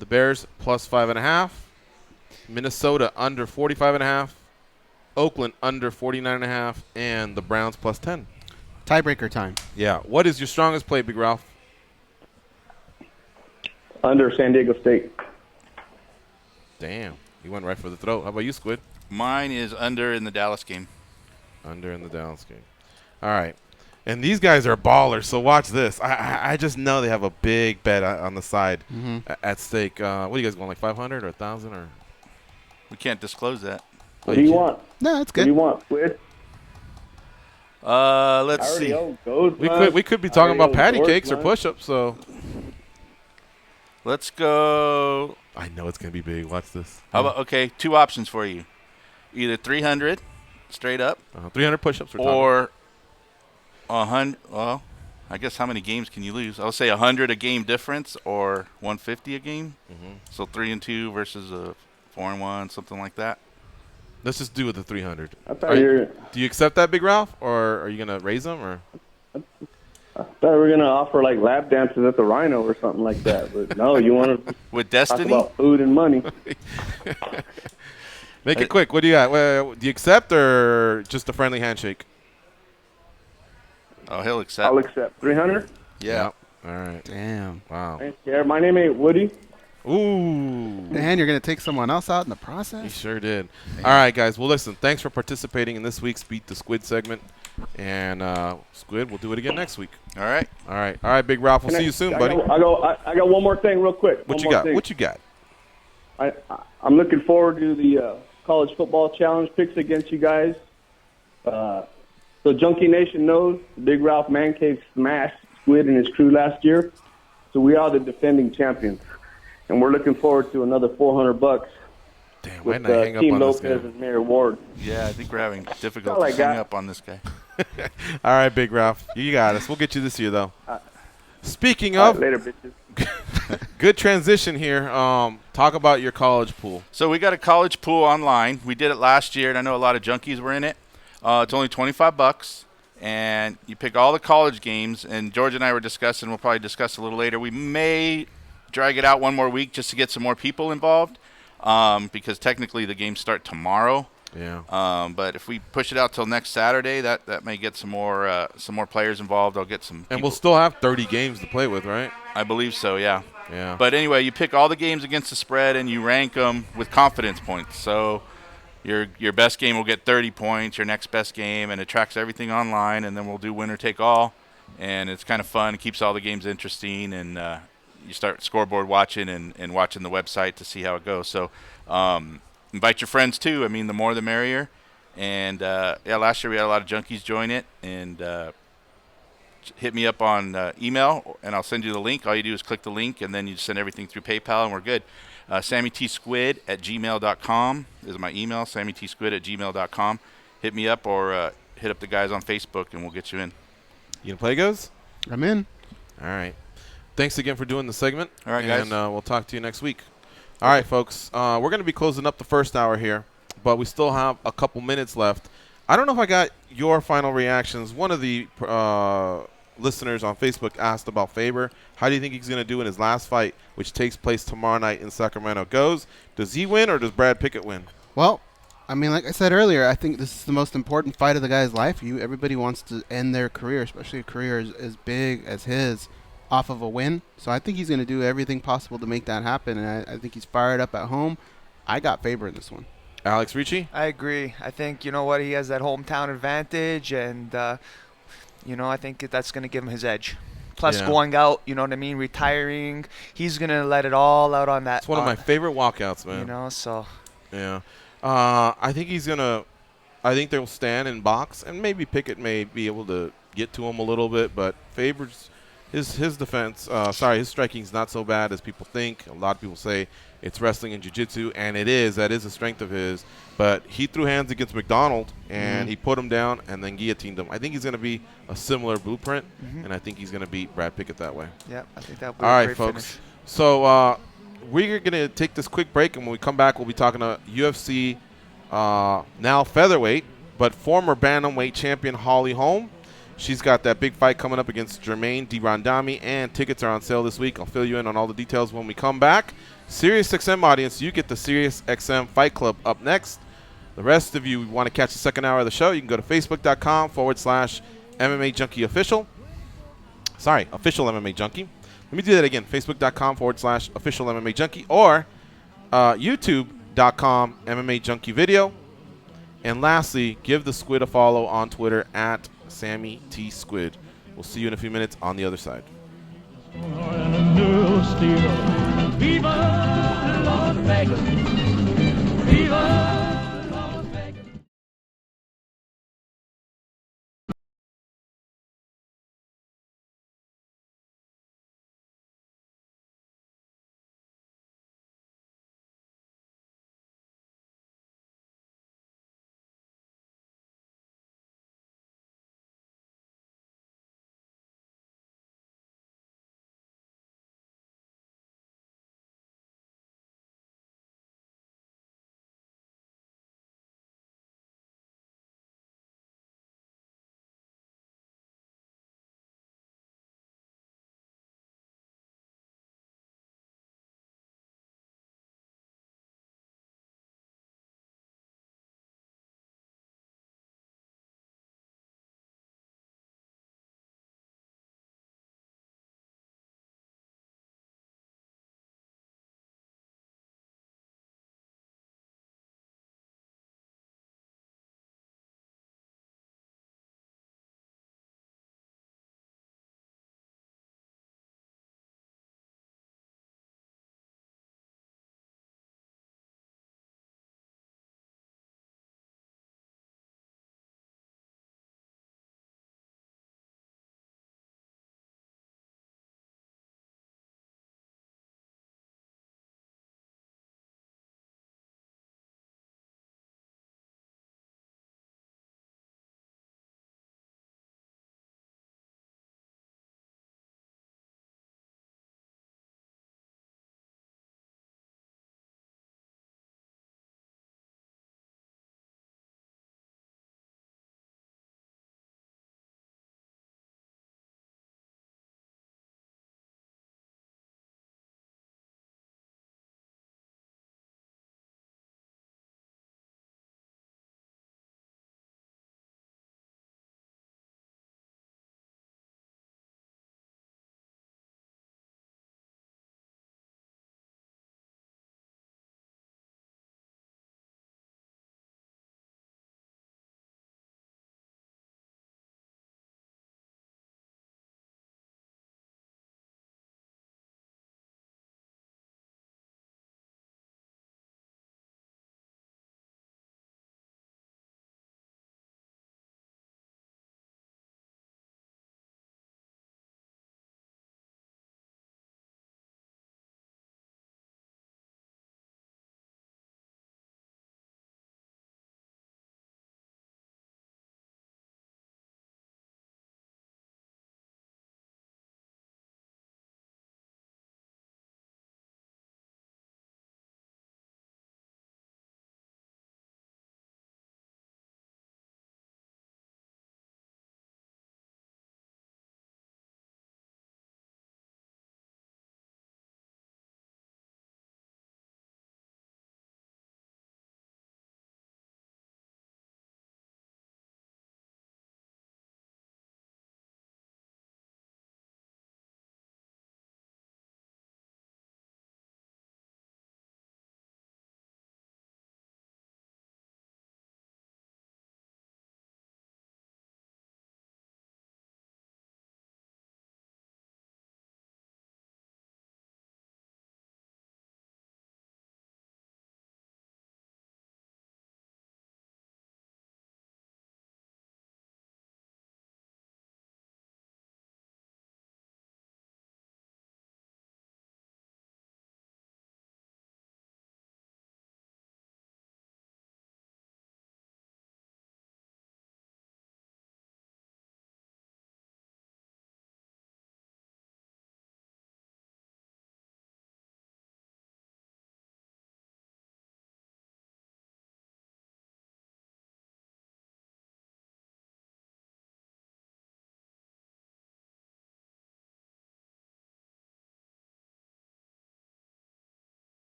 The Bears +5.5. Minnesota under 45.5. Oakland under 49.5, and the Browns +10. Tiebreaker time. Yeah. What is your strongest play, Big Ralph? Under San Diego State. Damn. You went right for the throat. How about you, Squid? Mine is under in the Dallas game. Under in the Dallas game. All right. And these guys are ballers, so watch this. I just know they have a big bet on the side at stake. What are you guys going, like 500 or 1,000? Or? We can't disclose that. What do you want? No, that's What good. do you want, Squid? Let's see. We could be talking about patty cakes or push-ups, so. Let's go. I know it's going to be big. Watch this. How about, okay, 2 options for you. Either 300 straight up. 300 push-ups or 100. Well, I guess how many games can you lose? I'll say 100 a game difference or 150 a game. So 3-2 versus a 4-1, something like that. Let's just do it with the 300. Do you accept that, Big Ralph, or are you going to raise them? Or? I thought we were going to offer like lap dances at the Rhino or something like that. But no, you want to with Destiny? talk about food and money. Make it quick. What do you got? Well, do you accept or just a friendly handshake? Oh, he'll accept. I'll accept. 300? Yeah. All right. Damn. Wow. Thanks, Jared. My name ain't Woody. Ooh. Man, you're going to take someone else out in the He process? sure did. All right, guys. Well, listen, thanks for participating in this week's Beat the Squid segment. And Squid, we'll do it again next week. All right. All right, Big Ralph. We'll see you soon, buddy. I got one more thing real quick. What you got? I'm looking forward to the college football challenge picks against you guys. So Junkie Nation knows Big Ralph Man Cave smashed Squid and his crew last year. So we are the defending champions. And we're looking forward to another $400 Damn, with hang up Team on this Lopez guy? and Mayor Ward. Yeah, I think we're having difficulty hanging up on this guy. All right, Big Ralph. You got us. We'll get you this year, though. Speaking of, later, bitches. Good transition here. Talk about your college pool. So we got a college pool online. We did it last year, and I know a lot of junkies were in it. It's only $25, and you pick all the college games. And George and I were discussing, we'll probably discuss a little later, we may drag it out one more week just to get some more people involved because technically the games start tomorrow. Yeah. But if we push it out till next Saturday, that may get some more players involved. I'll get some And people. we'll still have 30 games to play with, right? I believe so, yeah. Yeah. But anyway, you pick all the games against the spread and you rank them with confidence points. So your best game will get 30 points, your next best game, and it tracks everything online, and then we'll do winner take all. And it's kind of fun. It keeps all the games interesting, and you start scoreboard watching and watching the website to see how it goes. So invite your friends too. I mean, the more the merrier. And last year we had a lot of junkies join it. And hit me up on email, and I'll send you the link. All you do is click the link, and then you send everything through PayPal, and we're good. SammyTSquid@gmail.com is my email. SammyTSquid@gmail.com. Hit me up or hit up the guys on Facebook, and we'll get you in. You gonna play, Goes? I'm in. All right. Thanks again for doing the segment. All right, guys. And we'll talk to you next week. All right, folks. We're going to be closing up the first hour here, but we still have a couple minutes left. I don't know if I got your final reactions. One of the listeners on Facebook asked about Faber. How do you think he's going to do in his last fight, which takes place tomorrow night in Sacramento? Goes, does he win or does Brad Pickett win? Well, I mean, like I said earlier, I think this is the most important fight of the guy's life. Everybody wants to end their career, especially a career as big as his, off of a win. So I think he's going to do everything possible to make that happen, and I think he's fired up at home. I got Faber in this one. Alex Ricci? I agree. I think, you know what, he has that hometown advantage, and, I think that's going to give him his edge. Plus, going out, you know what I mean, retiring, he's going to let it all out on that. It's one of my favorite walkouts, man. Yeah. I think he's going to – I think they'll stand and box, and maybe Pickett may be able to get to him a little bit, but Faber's – his defense, his striking's not so bad as people think. A lot of people say it's wrestling and jiu-jitsu, and it is. That is a strength of his. But he threw hands against McDonald, and he put him down and then guillotined him. I think he's going to be a similar blueprint, and I think he's going to beat Brad Pickett that way. Yeah, I think that would be all a right, great folks. finish. So we're going to take this quick break, and when we come back, we'll be talking to UFC now featherweight, but former bantamweight champion Holly Holm. She's got that big fight coming up against Jermaine Dirandami, and tickets are on sale this week. I'll fill you in on all the details when we come back. SiriusXM audience, you get the SiriusXM Fight Club up next. The rest of you want to catch the second hour of the show, you can go to facebook.com/MMA Junkie Official. Sorry, Official MMA Junkie. Let me do that again, facebook.com/Official MMA Junkie, or youtube.com MMA Junkie Video. And lastly, give the Squid a follow on Twitter at Sammy T. Squid. We'll see you in a few minutes on the other side. Viva Las Vegas! Viva!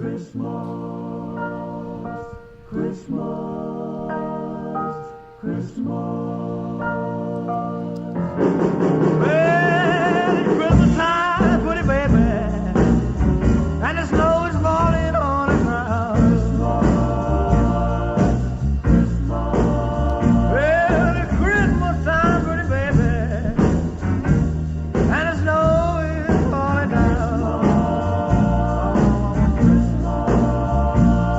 Well, it's Christmas time, pretty baby, and the snow is falling on the ground. Well, it's Christmas time, pretty baby, and the snow is falling down.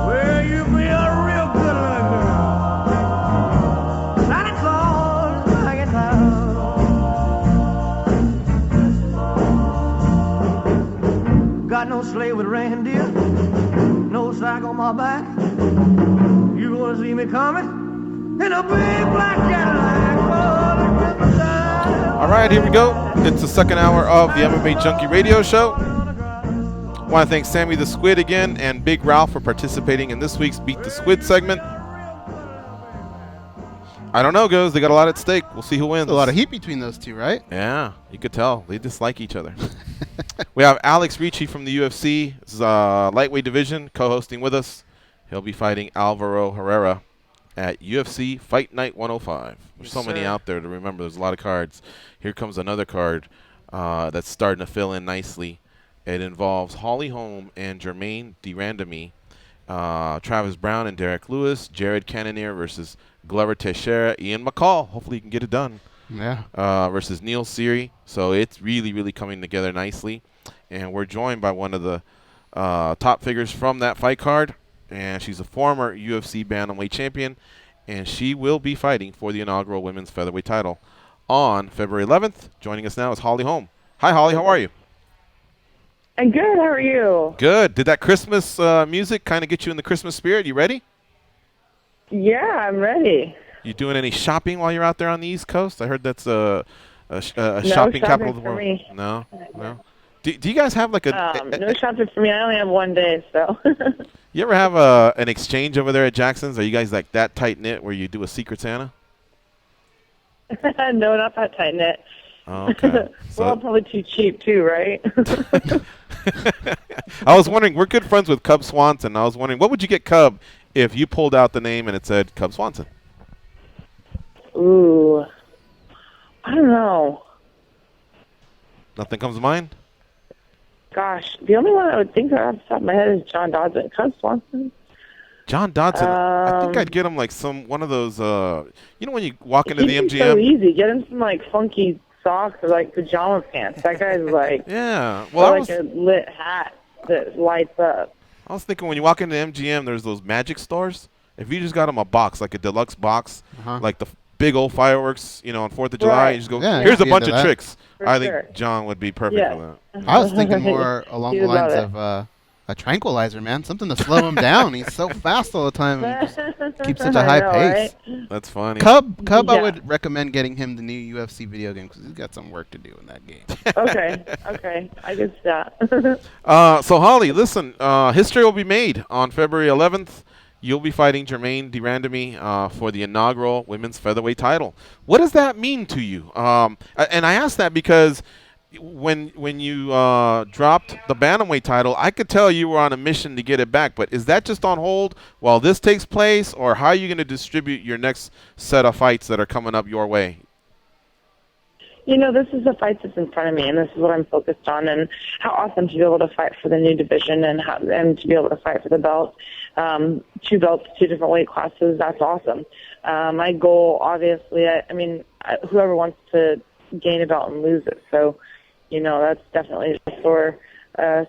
Well, you be a real good little girl. Santa Claus is back in town. Got no sleigh with reindeer, no sack on my back. You gonna see me coming in a big black Cadillac for the Christmas time. All right, here we go. It's the second hour of the MMA Junkie Radio Show. Want to thank Sammy the Squid again and Big Ralph for participating in this week's Beat the Squid segment. I don't know, Goes. They got a lot at stake. We'll see who wins. There's a lot of heat between those two, right? Yeah, you could tell. They dislike each other. We have Alex Ricci from the UFC. This is lightweight division, co-hosting with us. He'll be fighting Alvaro Herrera at UFC Fight Night 105. There's so many out there to remember. There's a lot of cards. Here comes another card that's starting to fill in nicely. It involves Holm and Jermaine Durandamy, Travis Brown and Derek Lewis, Jared Cannonier versus Glover Teixeira, Ian McCall. Hopefully he can get it done. Yeah. Versus Neil Seary. So it's really, really coming together nicely. And we're joined by one of the top figures from that fight card. And she's a former UFC bantamweight champion. And she will be fighting for the inaugural women's featherweight title on February 11th. Joining us now is Holly Holm. Hi, Holly. How are you? I'm good. How are you? Good. Did that Christmas music kind of get you in the Christmas spirit? You ready? Yeah, I'm ready. You doing any shopping while you're out there on the East Coast? I heard that's a shopping capital of the world. Me. No. Do you guys have like no shopping for me. I only have one day, so. You ever have an exchange over there at Jackson's? Are you guys like that tight knit where you do a Secret Santa? No, not that tight knit. Oh, okay. We're all probably too cheap too, right? I was wondering, we're good friends with Cub Swanson. I was wondering, what would you get Cub if you pulled out the name and it said Cub Swanson? Ooh, I don't know. Nothing comes to mind? Gosh, the only one I would think of off the top of my head is John Dodson. Cub Swanson? John Dodson. I think I'd get him like one of those, you know when you walk into the MGM? He's so easy. Get him some like funky socks or like pajama pants. That guy's like, yeah. Well, like a lit hat that lights up. I was thinking when you walk into MGM, there's those magic stores. If you just got him a box, like a deluxe box, like the big old fireworks, on 4th of July, you just go, here's a bunch of tricks. I think John would be perfect for that. I was thinking more along the lines of a tranquilizer, man. Something to slow him down. He's so fast all the time. He just keeps such a high pace. Right? That's funny. Cub, I would recommend getting him the new UFC video game because he's got some work to do in that game. Okay. I get that. So, Holly, listen, history will be made on February 11th. You'll be fighting Jermaine Durandamy for the inaugural women's featherweight title. What does that mean to you? And I ask that because when you dropped the bantamweight title, I could tell you were on a mission to get it back. But is that just on hold while this takes place, or how are you going to distribute your next set of fights that are coming up your way? This is the fight that's in front of me, and this is what I'm focused on, and how awesome to be able to fight for the new division and to be able to fight for the belt. 2 belts, 2 different weight classes, that's awesome. My goal, obviously, whoever wants to gain a belt and lose it, so, that's definitely a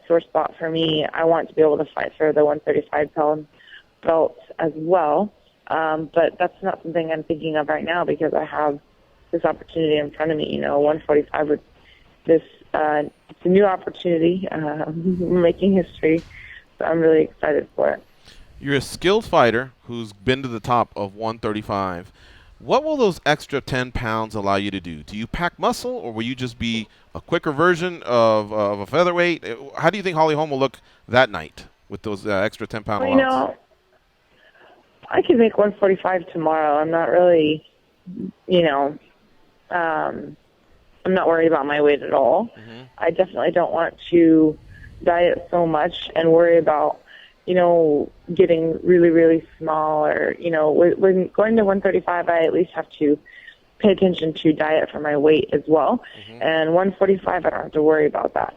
sore spot for me. I want to be able to fight for the 135-pound belt as well, but that's not something I'm thinking of right now because I have this opportunity in front of me, 145 with this, it's a new opportunity, making history, so I'm really excited for it. You're a skilled fighter who's been to the top of 135. What will those extra 10 pounds allow you to do? Do you pack muscle, or will you just be a quicker version of a featherweight? How do you think Holly Holm will look that night with those extra 10-pound allowance? I could make 145 tomorrow. I'm not really, I'm not worried about my weight at all. Mm-hmm. I definitely don't want to diet so much and worry about getting really, really small, or, when going to 135, I at least have to pay attention to diet for my weight as well. Mm-hmm. And 145, I don't have to worry about that.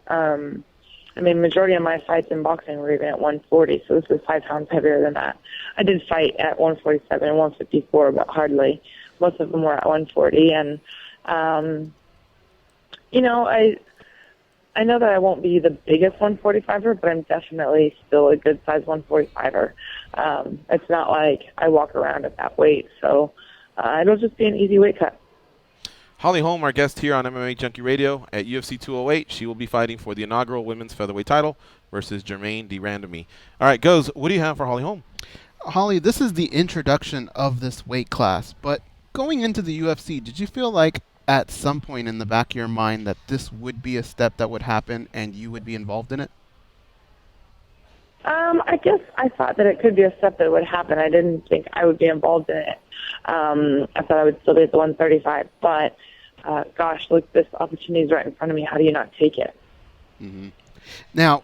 Majority of my fights in boxing were even at 140, so this is 5 pounds heavier than that. I did fight at 147 and 154, but hardly. Most of them were at 140, and, I know that I won't be the biggest 145er, but I'm definitely still a good size 145er. It's not like I walk around at that weight, so it'll just be an easy weight cut. Holly Holm, our guest here on MMA Junkie Radio at UFC 208. She will be fighting for the inaugural women's featherweight title versus Germaine de Randamie. All right, Goes, what do you have for Holly Holm? Holly, this is the introduction of this weight class, but going into the UFC, did you feel like at some point in the back of your mind that this would be a step that would happen and you would be involved in it? I guess I thought that it could be a step that would happen. I didn't think I would be involved in it. I thought I would still be at the 135, but gosh, look, this opportunity is right in front of me. How do you not take it? Mm-hmm. Now,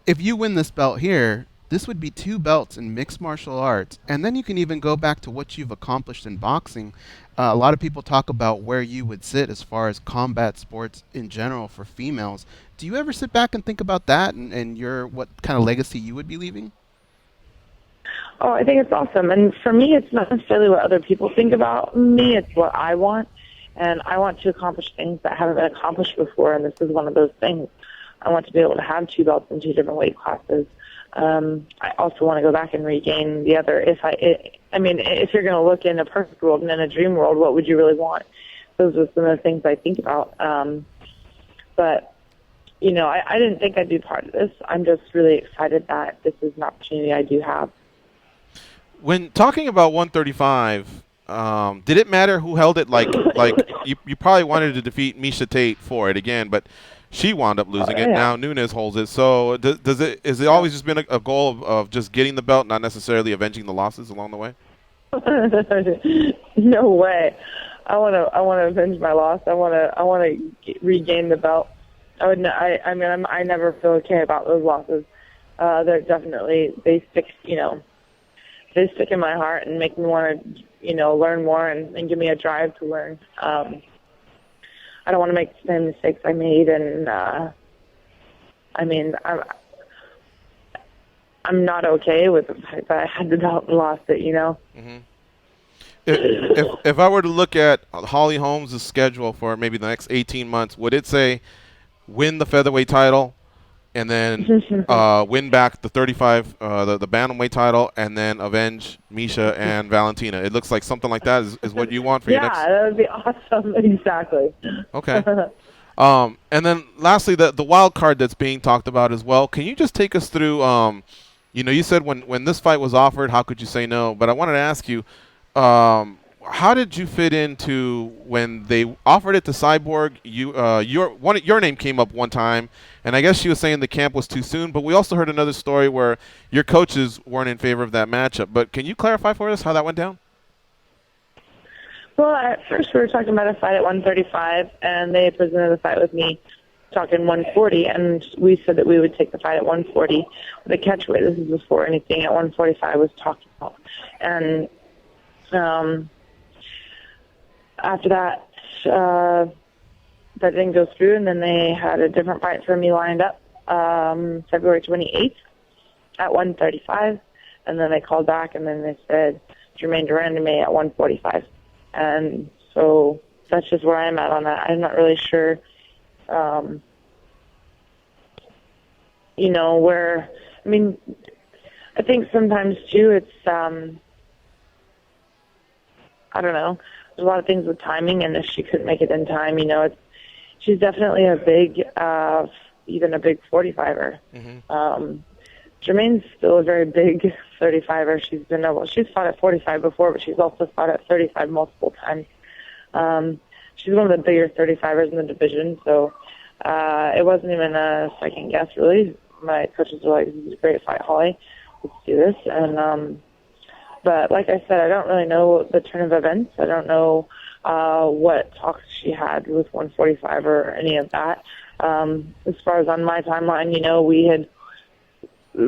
if you win this belt here, this would be 2 belts in mixed martial arts, and then you can even go back to what you've accomplished in boxing. A lot of people talk about where you would sit as far as combat sports in general for females. Do you ever sit back and think about that and what kind of legacy you would be leaving? Oh, I think it's awesome. And for me, it's not necessarily what other people think about me. It's what I want. And I want to accomplish things that haven't been accomplished before, and this is one of those things. I want to be able to have 2 belts in 2 different weight classes. I also want to go back and regain the other. If you're going to look in a perfect world and in a dream world, what would you really want? Those are some of the things I think about. But, I didn't think I'd be part of this. I'm just really excited that this is an opportunity I do have. When talking about 135, did it matter who held it? Like you probably wanted to defeat Miesha Tate for it again, but she wound up losing it. Now Nunes holds it. So is it always just been a goal of just getting the belt, not necessarily avenging the losses along the way? No way. I want to avenge my loss. I want to regain the belt. I never feel okay about those losses. They're definitely, they stick in my heart and make me want to learn more and give me a drive to learn. I don't want to make the same mistakes I made, and I'm not okay with the fact that I had the belt and lost it. Mm-hmm. If I were to look at Holly Holmes' schedule for maybe the next 18 months, would it say win the featherweight title, and then win back the 35, the bantamweight title, and then avenge Miesha and Valentina? It looks like something like that is what you want for your next. Yeah, that would be awesome. Exactly. Okay. And then lastly, the wild card that's being talked about as well. Can you just take us through? You said when this fight was offered, how could you say no? But I wanted to ask you, how did you fit into when they offered it to Cyborg? Your name came up one time, and I guess she was saying the camp was too soon. But we also heard another story where your coaches weren't in favor of that matchup. But can you clarify for us how that went down? Well, at first we were talking about a fight at 135, and they presented the fight with me talking 140, and we said that we would take the fight at 140 with a catchweight. This is before anything at 145 was talked about. And after that, that didn't go through, and then they had a different fight for me lined up February 28th at 135, and then they called back, and then they said Germaine de Randamie at 145. And so that's just where I'm at on that. I'm not really sure, where, I think sometimes too it's, I don't know, there's a lot of things with timing, and if she couldn't make it in time, she's definitely a big, even a big 45er. Mm-hmm. Germaine's still a very big 35er. She's fought at 45 before, but she's also fought at 35 multiple times. She's one of the bigger 35ers in the division, so it wasn't even a second guess, really. My coaches were like, "This is a great fight, Holly. Let's do this." And but like I said, I don't really know the turn of events. I don't know what talks she had with 145 or any of that. As far as on my timeline, we had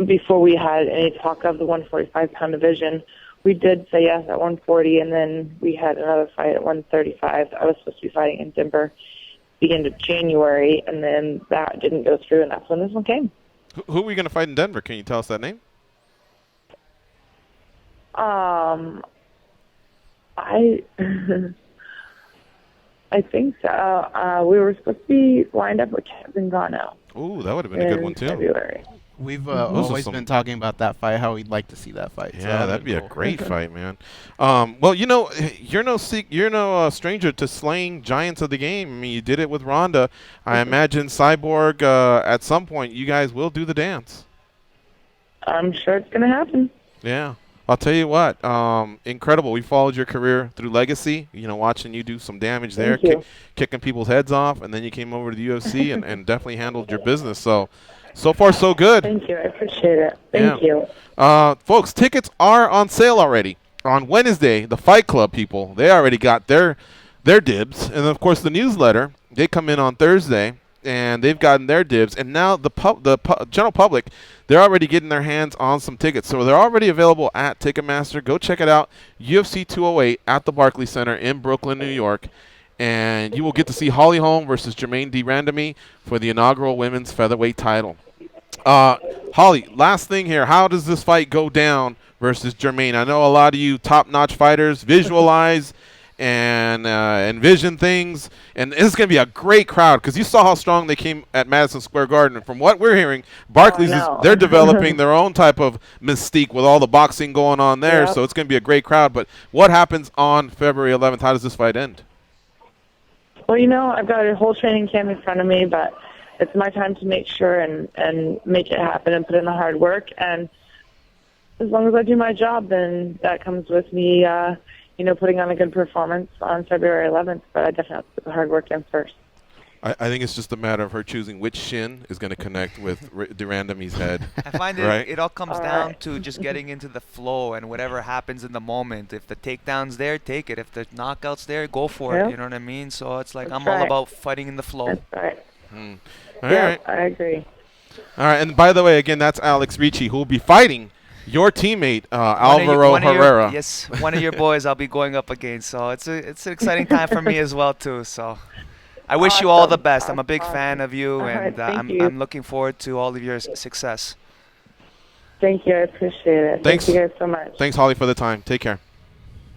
before we had any talk of the 145-pound division. We did say yes at 140, and then we had another fight at 135. I was supposed to be fighting in Denver the end of January, and then that didn't go through, and that's when this one came. Who are we going to fight in Denver? Can you tell us that name? I think so. We were supposed to be lined up with Kevin Gano. Ooh, that would have been a good one, too. February. We've always been talking about that fight, how we'd like to see that fight. Yeah, so that'd be a great fight, man. Well, you're no stranger to slaying giants of the game. I mean, you did it with Ronda. I imagine Cyborg, at some point, you guys will do the dance. I'm sure it's going to happen. Yeah. I'll tell you what, incredible. We followed your career through Legacy, watching you do some damage there, kicking people's heads off, and then you came over to the UFC and definitely handled your business. So far, so good. Thank you. I appreciate it. Thank you. Folks, tickets are on sale already. On Wednesday, the Fight Club people, they already got their dibs. And, of course, the newsletter, they come in on Thursday, and they've gotten their dibs. And now the general public, they're already getting their hands on some tickets. So they're already available at Ticketmaster. Go check it out. UFC 208 at the Barclays Center in Brooklyn, New York. And you will get to see Holly Holm versus Jermaine de Randamie for the inaugural women's featherweight title. Holly, last thing here. How does this fight go down versus Jermaine? I know a lot of you top-notch fighters visualize and envision things. And this is going to be a great crowd because you saw how strong they came at Madison Square Garden. And from what we're hearing, Barclays, they're developing their own type of mystique with all the boxing going on there. Yep. So it's going to be a great crowd. But what happens on February 11th? How does this fight end? Well, I've got a whole training camp in front of me, but it's my time to make sure and make it happen and put in the hard work. And as long as I do my job, then that comes with me, putting on a good performance on February 11th. But I definitely have to put the hard work in first. I think it's just a matter of her choosing which shin is going to connect with de Randamie's head. I find it all comes down to just getting into the flow and whatever happens in the moment. If the takedown's there, take it. If the knockout's there, go for it. You know what I mean? So it's like I'm all about fighting in the flow. That's right. All right. I agree. All right, and by the way, again, that's Alex Ricci, who will be fighting your teammate, Alvaro Herrera. Yes, one of your boys I'll be going up against. So it's an exciting time for me as well, too. So I wish you all the best. I'm a big fan of you, and I'm looking forward to all of your success. Thank you. I appreciate it. Thanks. Thank you guys so much. Thanks, Holly, for the time. Take care.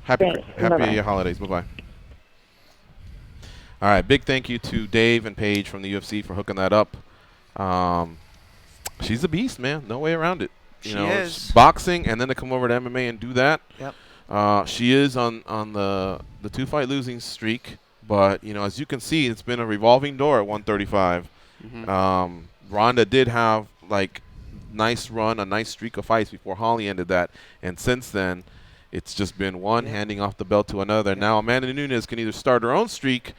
Happy Bye-bye. holidays. Bye-bye. All right, big thank you to Dave and Paige from the UFC for hooking that up. She's a beast, man. No way around it. She is. Boxing, and then to come over to MMA and do that. Yep. She is on the 2-fight losing streak, but as you can see, it's been a revolving door at 135. Mm-hmm. Ronda did have a nice streak of fights before Holly ended that, and since then, it's just been one handing off the belt to another. Now Amanda Nunes can either start her own streak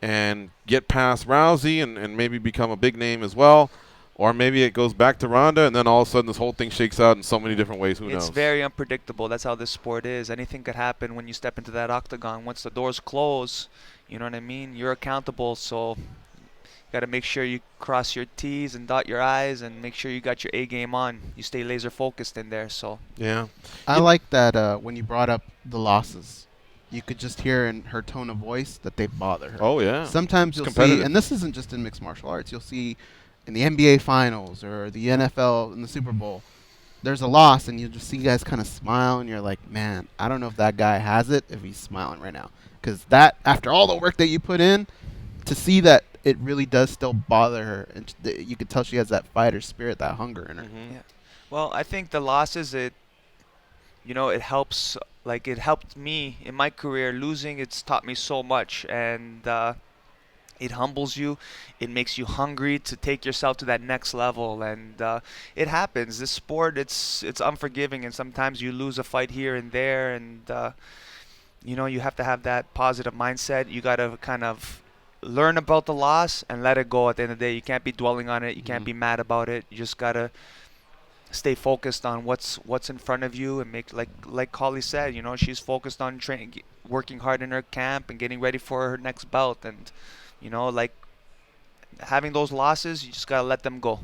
and get past Rousey and maybe become a big name as well, or maybe it goes back to Ronda and then all of a sudden this whole thing shakes out in so many different ways. Who knows? It's very unpredictable. That's how this sport is. Anything could happen when you step into that octagon. Once the doors close, you know what I mean? You're accountable, so you got to make sure you cross your T's and dot your I's and make sure you got your A game on. You stay laser focused in there. So yeah. I like that when you brought up the losses. You could just hear in her tone of voice that they bother her. Oh, yeah. Sometimes you'll see, and this isn't just in mixed martial arts, you'll see in the NBA Finals or the NFL in the Super Bowl, there's a loss, and you just see guys kind of smile, and you're like, man, I don't know if that guy has it, if he's smiling right now. Because that, after all the work that you put in, to see that it really does still bother her, and you can tell she has that fighter spirit, that hunger in her. Mm-hmm. Yeah. Well, I think the losses, it helps. Like, it helped me in my career. Losing, it's taught me so much, and it humbles you. It makes you hungry to take yourself to that next level, and it happens. This sport, it's unforgiving, and sometimes you lose a fight here and there, and you have to have that positive mindset. You got to kind of learn about the loss and let it go at the end of the day. You can't be dwelling on it. You can't be mad about it. You just got to stay focused on what's in front of you and make like Holly said, she's focused on working hard in her camp and getting ready for her next belt, and having those losses, you just gotta let them go.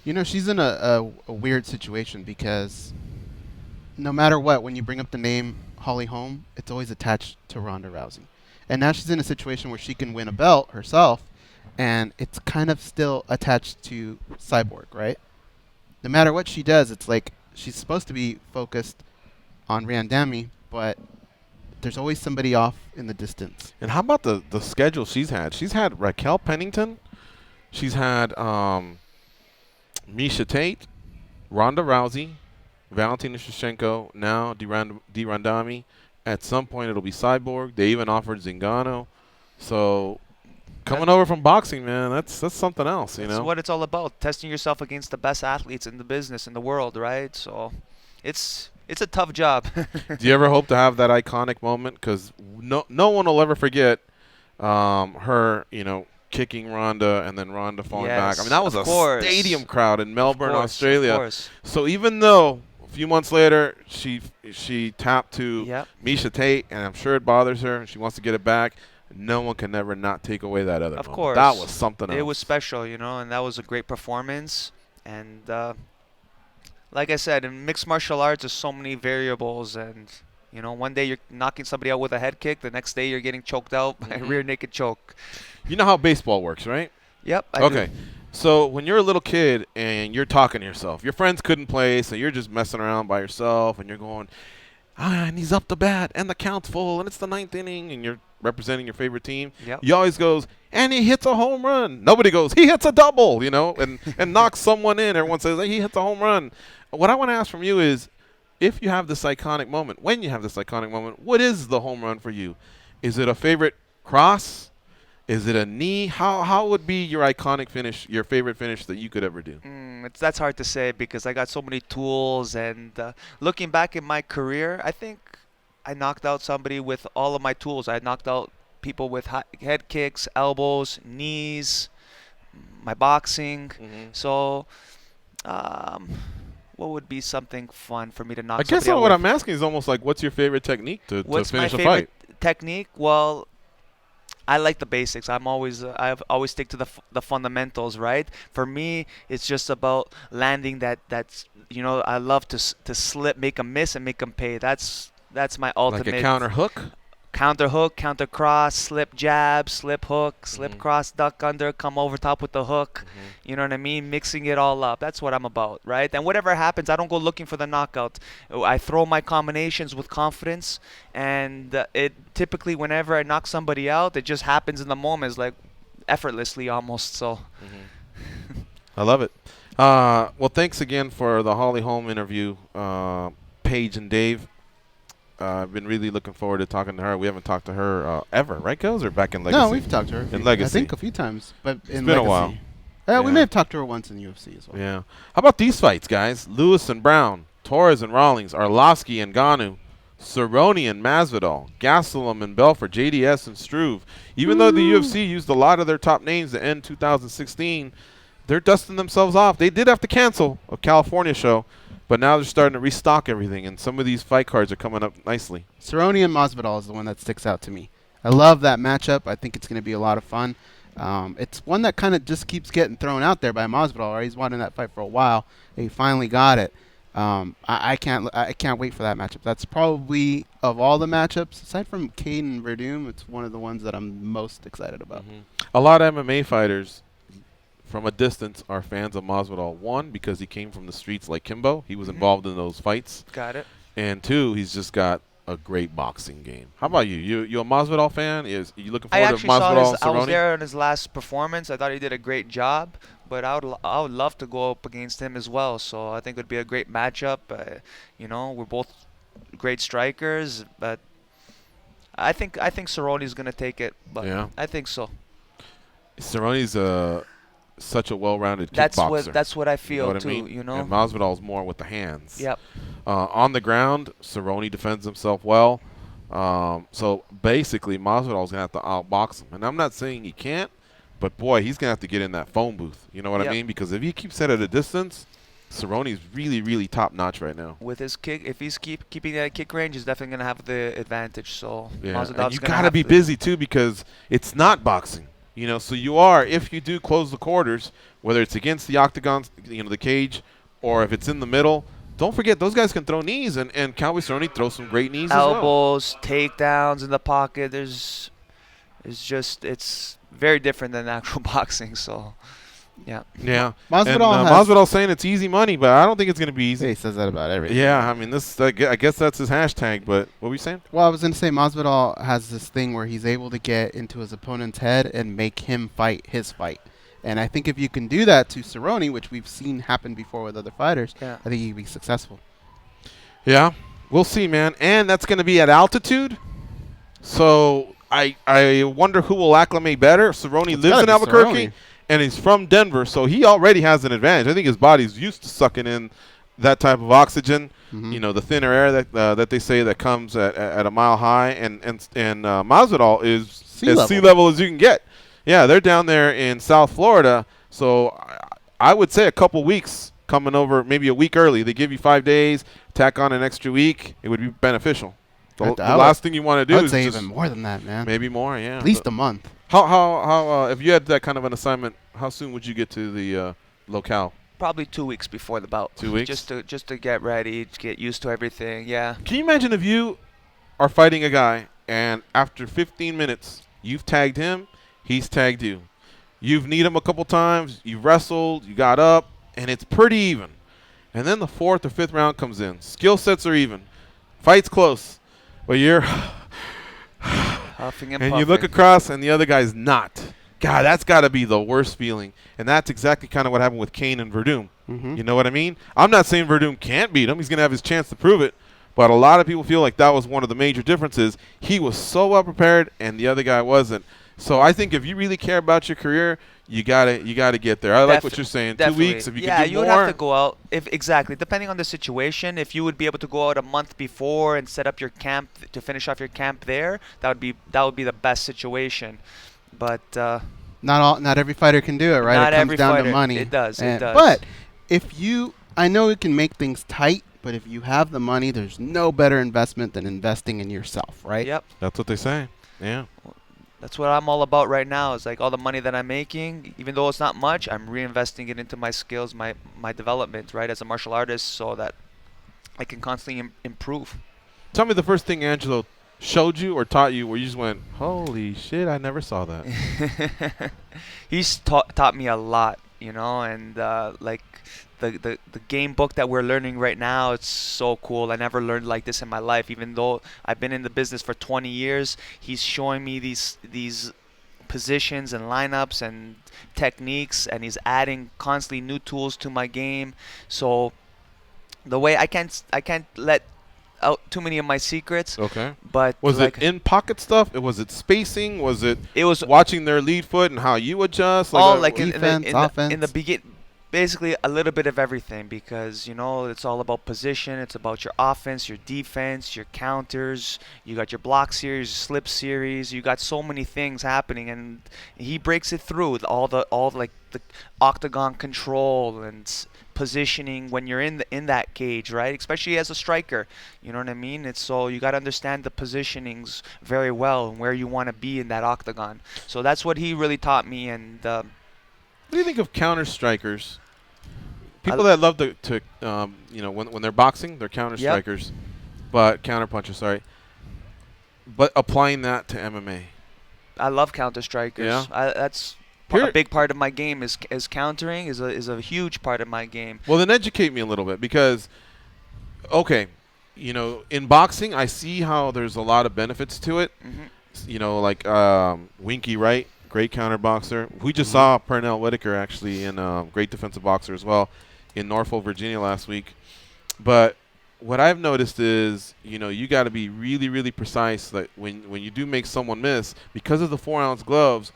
You know, she's in a weird situation because no matter what, when you bring up the name Holly Holm, it's always attached to Ronda Rousey. And now she's in a situation where she can win a belt herself, and it's kind of still attached to Cyborg, right? No matter what she does, it's like she's supposed to be focused on Randami, but there's always somebody off in the distance. And how about the schedule she's had? She's had Raquel Pennington. She's had Misha Tate, Ronda Rousey, Valentina Shevchenko, now Di Randami. At some point, it'll be Cyborg. They even offered Zingano. So coming over from boxing, man, that's something else, you know? That's what it's all about, testing yourself against the best athletes in the business, in the world, right? So it's a tough job. Do you ever hope to have that iconic moment? Because no one will ever forget her, you know, kicking Ronda and then Ronda falling back. I mean, that was a stadium crowd in Melbourne, Australia. Of course. So even though a few months later she tapped to Misha Tate, and I'm sure it bothers her, and she wants to get it back, no one can never not take away that other moment. Of course. That was something else. It was special, you know, and that was a great performance. And like I said, in mixed martial arts, there's so many variables, and you know, one day you're knocking somebody out with a head kick, the next day you're getting choked out by a rear naked choke. You know how baseball works, right? Yep. I do. So when you're a little kid and you're talking to yourself, your friends couldn't play, so you're just messing around by yourself, and you're going, and he's up the bat, and the count's full, and it's the 9th inning, and you're representing your favorite team. Yep. You always goes, and he hits a home run. Nobody goes, he hits a double, you know, and knocks someone in. Everyone says, he hits a home run. What I want to ask from you is, if you have this iconic moment, when you have this iconic moment, what is the home run for you? Is it a favorite cross? Is it a knee? How would be your iconic finish, your favorite finish that you could ever do? That's hard to say because I got so many tools. And looking back in my career, I think I knocked out somebody with all of my tools. I knocked out people with head kicks, elbows, knees, my boxing. So what would be something fun for me to knock somebody out? I guess what I'm asking is almost like, what's your favorite technique to finish a fight? What's my favorite technique? Well, I like the basics. I've always stick to the fundamentals, right? For me, it's just about landing that's you know, I love to slip, make them miss, and make them pay. That's my ultimate. Like a counter hook? Counter hook, counter cross, slip jab, slip hook, slip cross, duck under, come over top with the hook. You know what I mean? Mixing it all up. That's what I'm about, right? And whatever happens, I don't go looking for the knockout. I throw my combinations with confidence, and it typically, whenever I knock somebody out, it just happens in the moment. It's like effortlessly almost. So. I love it. Well, thanks again for the Holly Holm interview, Paige and Dave. I've been really looking forward to talking to her. We haven't talked to her ever, right, Goes? Or back in Legacy? No, we've talked to her. In Legacy. I think a few times. But it's been a while. We may have talked to her once in UFC as well. Yeah. How about these fights, guys? Lewis and Brown, Torres and Rawlings, Arlovsky and Ngannou, Cerrone and Masvidal, Gastelum and Belfort, JDS and Struve. Even though the UFC used a lot of their top names to end 2016, they're dusting themselves off. They did have to cancel a California show, but now they're starting to restock everything, and some of these fight cards are coming up nicely. Cerrone and Masvidal is the one that sticks out to me. I love that matchup. I think it's going to be a lot of fun. It's one that kind of just keeps getting thrown out there by Masvidal. Right? He's wanting that fight for a while. He finally got it. I can't wait for that matchup. That's probably, of all the matchups, aside from Caden Verdum, it's one of the ones that I'm most excited about. A lot of MMA fighters from a distance are fans of Masvidal. One, because he came from the streets like Kimbo. He was involved in those fights. Got it. And two, he's just got a great boxing game. How about you? You a Masvidal fan? Are you looking forward to Masvidal and Cerrone? I was there in his last performance. I thought he did a great job, but I would love to go up against him as well. So I think it would be a great matchup. You know, we're both great strikers, but I think Cerrone is going to take it. But yeah. I think so. Cerrone's such a well-rounded kickboxer. That's what I feel, you know what too, I mean? you know? And Masvidal's more with the hands. Yep. On the ground, Cerrone defends himself well. So basically, Masvidal's going to have to outbox him. And I'm not saying he can't, but boy, he's going to have to get in that phone booth. You know what I mean? Because if he keeps it at a distance, Cerrone's really, really top-notch right now. With his kick, if he's keeping that kick range, he's definitely going to have the advantage. So yeah. And you got to be busy, too, because it's not boxing. So you are, if you do close the quarters, whether it's against the octagon, the cage, or if it's in the middle, don't forget those guys can throw knees, and Cowboy Cerrone throws some great knees elbows, takedowns in the pocket. It's very different than actual boxing. So, yeah. Yeah. Masvidal's saying it's easy money, but I don't think it's going to be easy. He says that about everything. Yeah, I mean, I guess that's his hashtag, but what were you saying? Well, I was going to say Masvidal has this thing where he's able to get into his opponent's head and make him fight his fight. And I think if you can do that to Cerrone, which we've seen happen before with other fighters, I think he'd be successful. Yeah, we'll see, man. And that's going to be at altitude. So I wonder who will acclimate better. Cerrone lives in Albuquerque, and he's from Denver, so he already has an advantage. I think his body's used to sucking in that type of oxygen. The thinner air that they say that comes at a mile high, and Masvidal is sea level as you can get. Yeah, they're down there in South Florida, so I would say a couple weeks coming over, maybe a week early. They give you 5 days, tack on an extra week. It would be beneficial. The last thing you want to do is say even more than that, man. Maybe more, yeah. At least a month. How if you had that kind of an assignment, how soon would you get to the locale? Probably 2 weeks before the bout. 2 weeks? Just to get ready, to get used to everything, yeah. Can you imagine if you are fighting a guy and after 15 minutes you've tagged him, he's tagged you. You've kneed him a couple times, you wrestled, you got up, and it's pretty even. And then the 4th or 5th round comes in. Skill sets are even. Fight's close. But you're huffing and puffing. You look across and the other guy's not. God, that's got to be the worst feeling. And that's exactly kind of what happened with Kane and Verdum. You know what I mean? I'm not saying Verdum can't beat him. He's going to have his chance to prove it. But a lot of people feel like that was one of the major differences. He was so well prepared and the other guy wasn't. So I think if you really care about your career, you gotta get there. I like what you're saying. Definitely. 2 weeks, if you can do more. Yeah, you would have to go out. Exactly, depending on the situation. If you would be able to go out a month before and set up your camp to finish off your camp there, that would be the best situation. But not every fighter can do it, right? Not it comes every down fighter. to money. It does. But I know it can make things tight. But if you have the money, there's no better investment than investing in yourself, right? Yep. That's what they say. Yeah. That's what I'm all about right now. It's like all the money that I'm making, even though it's not much, I'm reinvesting it into my skills, my development, right, as a martial artist, so that I can constantly improve. Tell me the first thing Angelo showed you or taught you where you just went, holy shit, I never saw that. He's taught me a lot, and like the game book that we're learning right now, it's so cool. I never learned like this in my life. Even though I've been in the business for 20 years, he's showing me these positions and lineups and techniques, and he's adding constantly new tools to my game. So the way I can't let out too many of my secrets. Okay. But was it in pocket stuff? Was it spacing? Was it watching their lead foot and how you adjust? Defense, offense. In the beginning. Basically a little bit of everything, because it's all about position. It's about your offense, your defense, your counters. You got your block series, slip series. You got so many things happening, and he breaks it through with all the octagon control and positioning when you're in that cage, right? Especially as a striker, you know what I mean? It's so you got to understand the positionings very well and where you want to be in that octagon. So that's what he really taught me. And what do you think of counter strikers? People that love to when they're boxing, they're counter strikers, but counter punchers, sorry. But applying that to MMA. I love counter strikers. Yeah. That's a big part of my game is countering is a huge part of my game. Well, then educate me a little bit, because in boxing I see how there's a lot of benefits to it. Like Winky Wright, great counter boxer. We just saw Pernell Whitaker actually in great defensive boxer as well in Norfolk, Virginia last week. But what I've noticed is, you got to be really, really precise. Like when you do make someone miss, because of the 4-ounce gloves,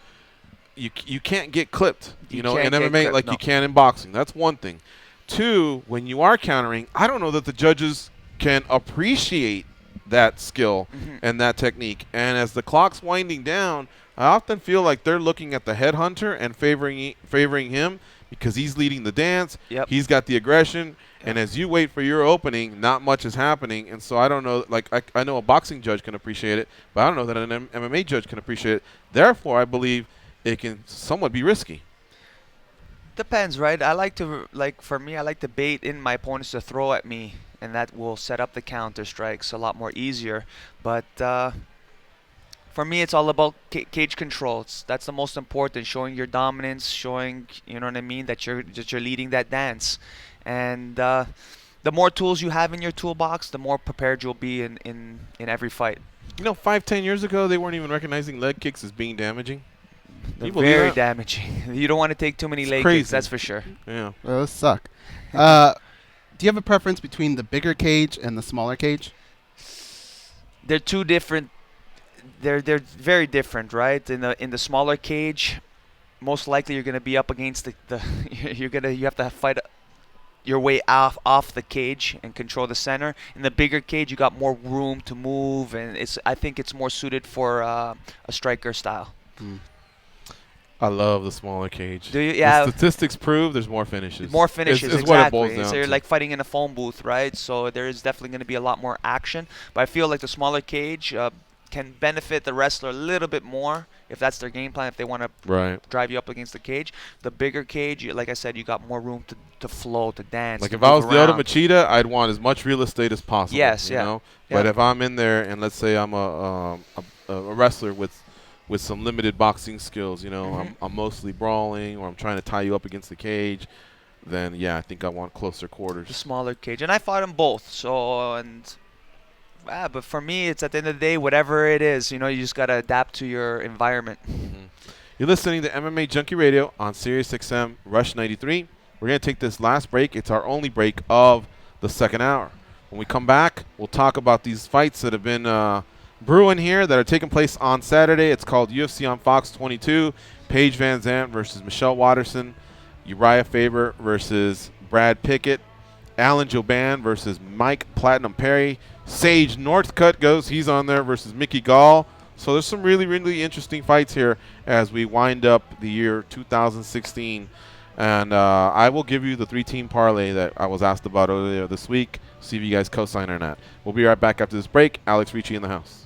you can't get clipped. In MMA like you can in boxing. That's one thing. Two, when you are countering, I don't know that the judges can appreciate that skill and that technique. And as the clock's winding down, I often feel like they're looking at the headhunter and favoring him because he's leading the dance. Yep. He's got the aggression. And as you wait for your opening, not much is happening. And so I don't know, I know a boxing judge can appreciate it, but I don't know that an MMA judge can appreciate it. Therefore, I believe it can somewhat be risky. Depends, right? I like to for me, I like to bait in my opponents to throw at me, and that will set up the counter strikes a lot more easier. But for me, it's all about cage control. That's the most important. Showing your dominance, showing you know what I mean, that you're leading that dance, and the more tools you have in your toolbox, the more prepared you'll be in every fight. You know, 5-10 years ago, they weren't even recognizing leg kicks as being damaging. They're very damaging. You don't want to take too many leg kicks, that's for sure. Yeah. Those suck. Do you have a preference between the bigger cage and the smaller cage? They're two different. They're very different, right? In the smaller cage, most likely you're gonna be up against the you have to fight your way off the cage and control the center. In the bigger cage, you got more room to move, and I think it's more suited for a striker style. I love the smaller cage. Do you? Yeah. The statistics prove there's more finishes. More finishes, is exactly. What it boils down so you're to. like fighting in a phone booth, right? So there is definitely going to be a lot more action. But I feel like the smaller cage can benefit the wrestler a little bit more if that's their game plan, if they want to drive you up against the cage. The bigger cage, like I said, you got more room to flow, to dance. Like to if I was move the around. ultimate cheetah, I'd want as much real estate as possible. Yes, you know? But if I'm in there and let's say I'm a wrestler with some limited boxing skills, you know, I'm mostly brawling or I'm trying to tie you up against the cage, then yeah, I think I want closer quarters. The smaller cage. And I fought them both. So, but for me, it's at the end of the day, whatever it is, you know, you just got to adapt to your environment. You're listening to MMA Junkie Radio on Sirius XM Rush 93. We're going to take this last break. It's our only break of the second hour. When we come back, we'll talk about these fights that have been brewing here that are taking place on Saturday. It's called UFC on Fox 22. Paige Van Zandt versus Michelle Watterson. Uriah Faber versus Brad Pickett. Alan Jouban versus Mike Platinum Perry. Sage Northcutt goes. He's on there versus Mickey Gall. So there's some really, really interesting fights here as we wind up the year 2016. And I will give you the 3-team parlay that I was asked about earlier this week. See if you guys co-sign or not. We'll be right back after this break. Alex Ricci in the house.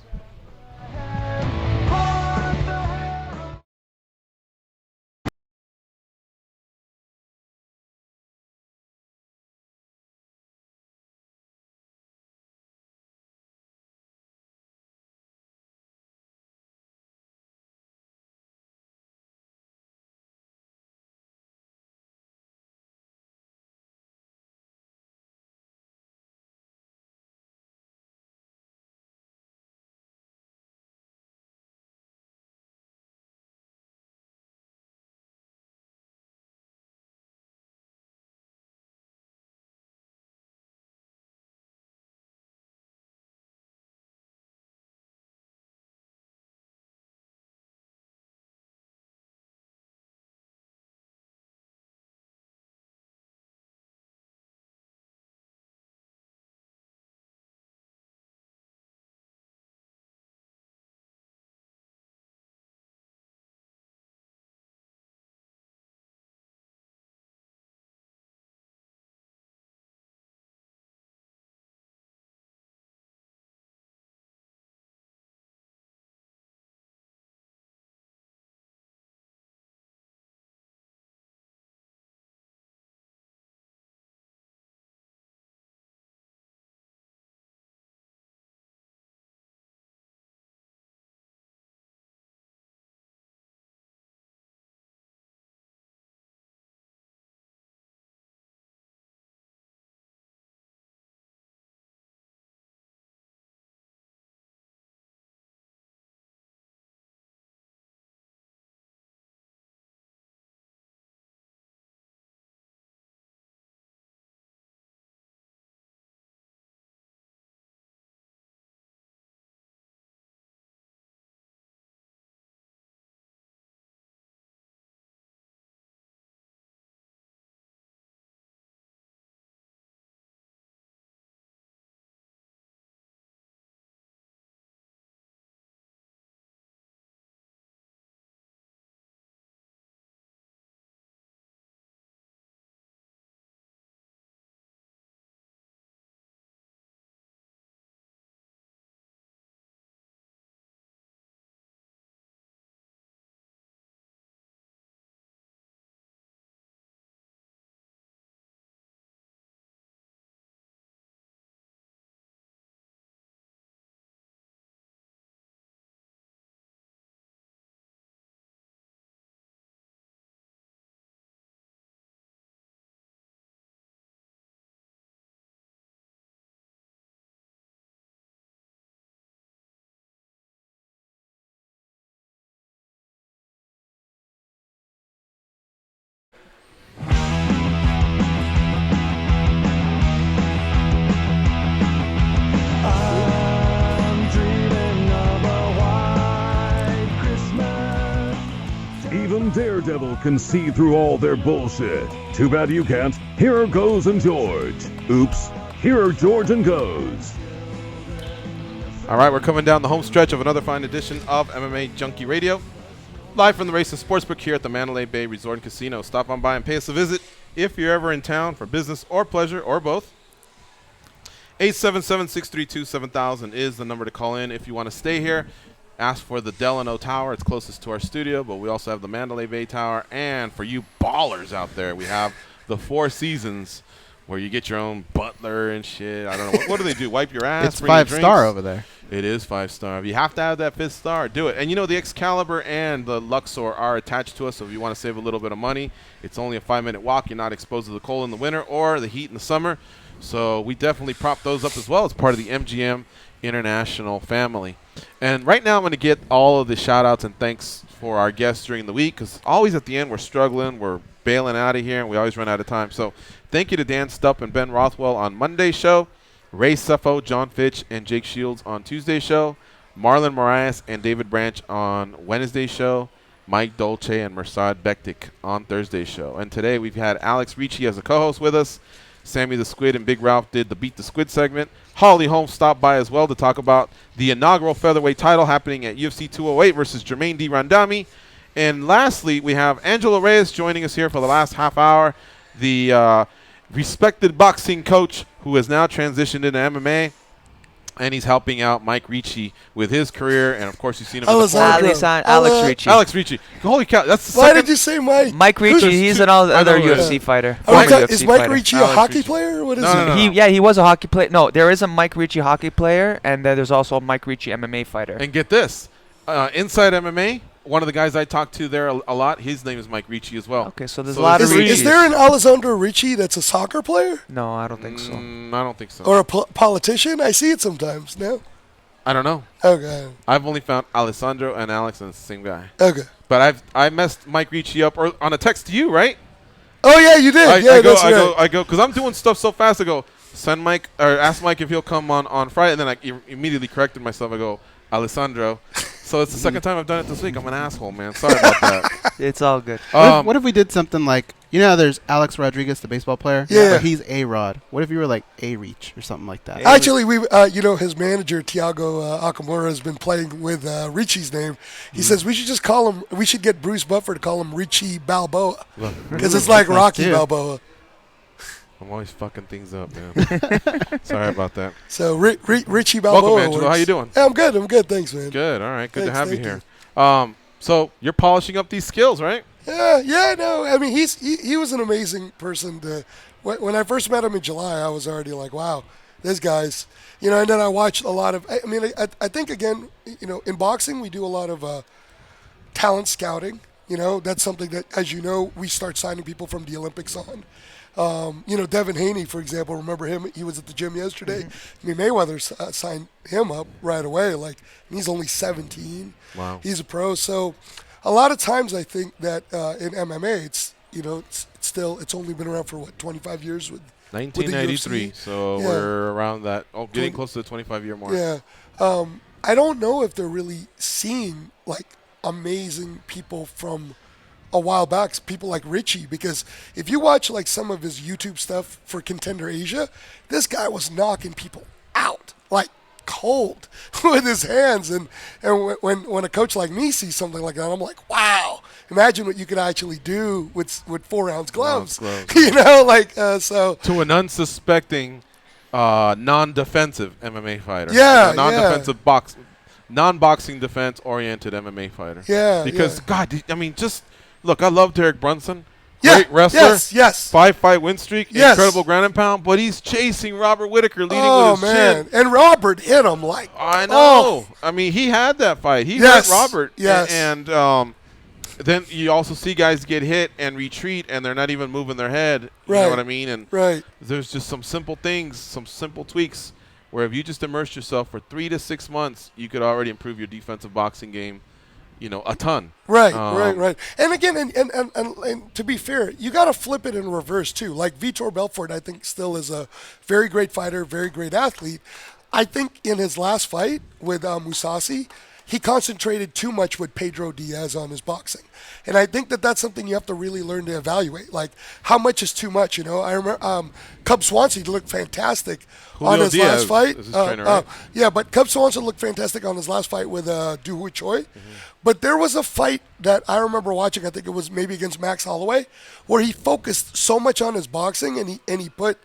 Daredevil can see through all their bullshit. Too bad you can't. Here goes and George. Oops. Here are George and goes. All right, we're coming down the home stretch of another fine edition of MMA Junkie Radio. Live from the Racing Sportsbook here at the Mandalay Bay Resort and Casino. Stop on by and pay us a visit if you're ever in town for business or pleasure or both. 877-632-7000 is the number to call in if you want to stay here. Ask for the Delano Tower. It's closest to our studio, but we also have the Mandalay Bay Tower. And for you ballers out there, we have the Four Seasons, where you get your own butler and shit. I don't know. What do they do? Wipe your ass? It's 5-star over there. It is 5-star. If you have to have that 5th star, do it. And you know, the Excalibur and the Luxor are attached to us, so if you want to save a little bit of money, it's only a 5-minute walk. You're not exposed to the cold in the winter or the heat in the summer. So we definitely prop those up as well as part of the MGM International family. And right now I'm going to get all of the shout-outs and thanks for our guests during the week, because always at the end we're struggling. We're bailing out of here, and we always run out of time. So thank you to Dan Stupp and Ben Rothwell on Monday's show, Ray Suffo, John Fitch, and Jake Shields on Tuesday's show, Marlon Moraes and David Branch on Wednesday's show, Mike Dolce and Mersad Bektik on Thursday's show. And today we've had Alex Ricci as a co-host with us. Sammy the Squid and Big Ralph did the Beat the Squid segment. Holly Holm stopped by as well to talk about the inaugural featherweight title happening at UFC 208 versus Jermaine D. Randami. And lastly, we have Angelo Reyes joining us here for the last half hour, the respected boxing coach who has now transitioned into MMA, and he's helping out Mike Ricci with his career. And, of course, you've seen him Alessandro. Alex Ricci. Alex Ricci. Holy cow. That's the Why second. did you say Mike? Mike Ricci, he's another UFC fighter. Is Mike Ricci a hockey player? Or what is he? Yeah, he was a hockey player. No, there is a Mike Ricci hockey player, and then there's also a Mike Ricci MMA fighter. And get this. Inside MMA, one of the guys I talked to there a lot, his name is Mike Ricci as well. Okay, so there's a lot of Ricci. Is there an Alessandro Ricci that's a soccer player? No, I don't think so. I don't think so. Or a politician? I see it sometimes, no? I don't know. Okay. I've only found Alessandro and Alex, and it's the same guy. Okay. But I messed Mike Ricci up on a text to you, right? Oh, yeah, you did. I go, because I'm doing stuff so fast. I go, send Mike, or ask Mike if he'll come on Friday. And then I immediately corrected myself. I go, Alessandro. So it's the second time I've done it this week. I'm an asshole, man. Sorry about that. It's all good. What if we did something like, you know how there's Alex Rodriguez, the baseball player? Yeah. But he's A-Rod. What if you were like A-Reach or something like that? Actually, his manager, Tiago Akamura, has been playing with Ricci's name. He says we should just call him, we should get Bruce Buffer to call him Ricci Balboa. Because it's like Rocky Balboa. I'm always fucking things up, man. Sorry about that. So Ricci Balboa. Welcome, Angelo. How you doing? Yeah, I'm good. Thanks, man. Good. All right. Good to have you here. You. So you're polishing up these skills, right? Yeah. No, I mean he was an amazing person. When I first met him in July, I was already like, wow, this guy's. And then I watched a lot of. I think again, in boxing we do a lot of talent scouting. That's something that, as you know, we start signing people from the Olympics on. Devin Haney, for example, remember him? He was at the gym yesterday. Mm-hmm. Mayweather signed him up right away. He's only 17. Wow. He's a pro. So a lot of times I think that in MMA, it's only been around for 25 years with 1993. So we're around that. Getting close to the 25-year mark. Yeah. I don't know if they're really seeing amazing people from a while back, people like Ricci, because if you watch some of his YouTube stuff for Contender Asia, this guy was knocking people out cold with his hands, and when a coach like me sees something like that, I'm like, wow, imagine what you could actually do with 4-ounce gloves. So to an unsuspecting non-defensive MMA fighter, non-defensive non-boxing defense oriented MMA fighter. Because God, look, I love Derek Brunson. Great wrestler. Yes. 5-fight win streak. Yes. Incredible ground and pound. But he's chasing Robert Whittaker, leading with his chin. And Robert hit him I know. Oh. He had that fight. He hit Robert. Yes. And then you also see guys get hit and retreat, and they're not even moving their head. You know what I mean? And there's just some simple things, some simple tweaks, where if you just immerse yourself for 3 to 6 months, you could already improve your defensive boxing game. A ton. Right. And again, and to be fair, you got to flip it in reverse too. Like Vitor Belfort, I think still is a very great fighter, very great athlete. I think in his last fight with Mousasi, he concentrated too much with Pedro Diaz on his boxing. And I think that that's something you have to really learn to evaluate. Like, how much is too much, you know? I remember Cub Swansea looked fantastic on his last fight. Is his trainer, right? Yeah, but Cub Swansea looked fantastic on his last fight with Du Hui Choi. But there was a fight that I remember watching, I think it was maybe against Max Holloway, where he focused so much on his boxing and he put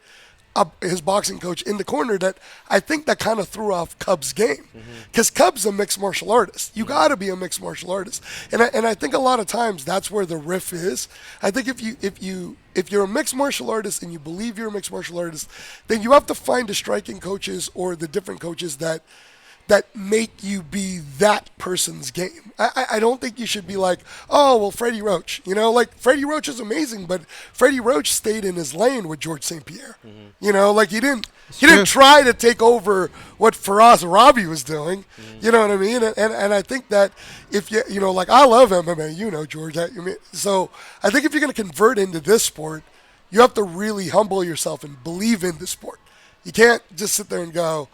his boxing coach in the corner that I think that kind of threw off Cub's game. Because Cub's a mixed martial artist. You got to be a mixed martial artist. And I think a lot of times that's where the riff is. I think if you're a mixed martial artist and you believe you're a mixed martial artist, then you have to find the striking coaches or the different coaches that make you be that person's game. I don't think you should be like, oh, well, Freddie Roach. You know, like, Freddie Roach is amazing, but Freddie Roach stayed in his lane with George St. Pierre. You know, like, he didn't try to take over what Faraz Arabi was doing. You know what I mean? And I think that if you know, like, I love MMA, you know, George. So I think if you're going to convert into this sport, you have to really humble yourself and believe in the sport. You can't just sit there and go,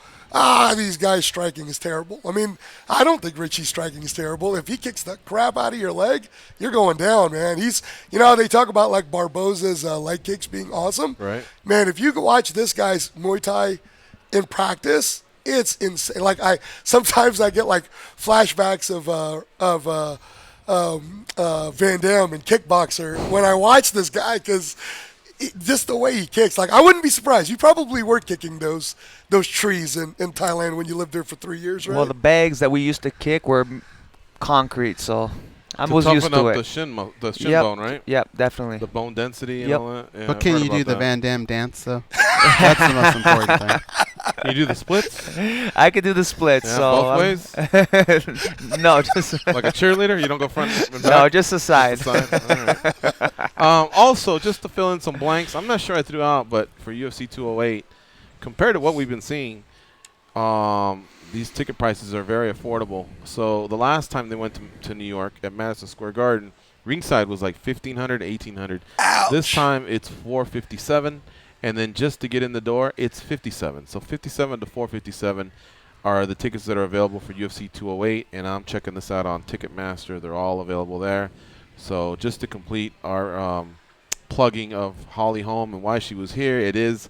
these guys striking is terrible. I mean, I don't think Ricci's striking is terrible. If he kicks the crap out of your leg, you're going down, man. He's, you know, they talk about like Barboza's leg kicks being awesome. Right. Man, if you could watch this guy's Muay Thai in practice, it's insane. Like, sometimes I get like flashbacks of Van Damme and Kickboxer when I watch this guy, because just the way he kicks, like, I wouldn't be surprised. You probably were kicking those trees in Thailand when you lived there for 3 years, right? Well, the bags that we used to kick were concrete, so I was used to it. The shin bone, right? Yep, definitely. The bone density and all that. Yeah, but can you do the Van Damme dance, though? That's the most important thing. Can you do the splits? I could do the splits. Yeah, so both ways? No, just like a cheerleader? You don't go front and back? No, just the side. Just the side? All right. Also, just to fill in some blanks, I'm not sure I threw out, but for UFC 208, compared to what we've been seeing, these ticket prices are very affordable. So the last time they went to New York at Madison Square Garden, ringside was like $1,500 to $1,800. Ouch. This time it's $457, and then just to get in the door, it's $57. So $57 to $457 are the tickets that are available for UFC 208, and I'm checking this out on Ticketmaster. They're all available there. So just to complete our plugging of Holly Holm and why she was here, it is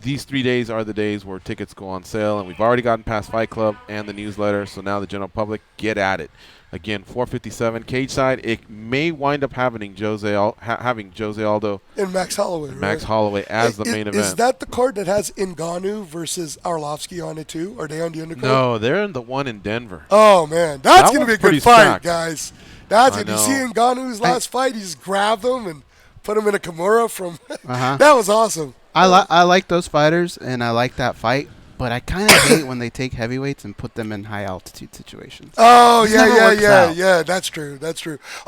these 3 days are the days where tickets go on sale, and we've already gotten past Fight Club and the newsletter, so now the general public, get at it. Again, $457 cage side. It may wind up having Jose Aldo and Max Holloway. Max Holloway as the main event. Is that the card that has Ngannou versus Arlovsky on it too? Are they on the undercard? No, they're in the one in Denver. Oh man, that's gonna be a good fight, stacked. guys. That's if you see Ngannou's last fight, he just grabbed him and put him in a Kimura from. That was awesome. I like those fighters, and I like that fight. But I kind of hate when they take heavyweights and put them in high altitude situations. Oh, yeah. That's true.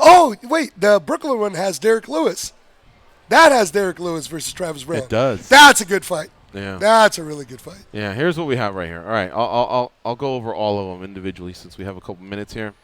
Oh, wait. The Brooklyn one has Derek Lewis. That has Derek Lewis versus Travis Brown. It does. That's a good fight. Yeah. That's a really good fight. Yeah. Here's what we have right here. All right. I'll go over all of them individually since we have a couple minutes here.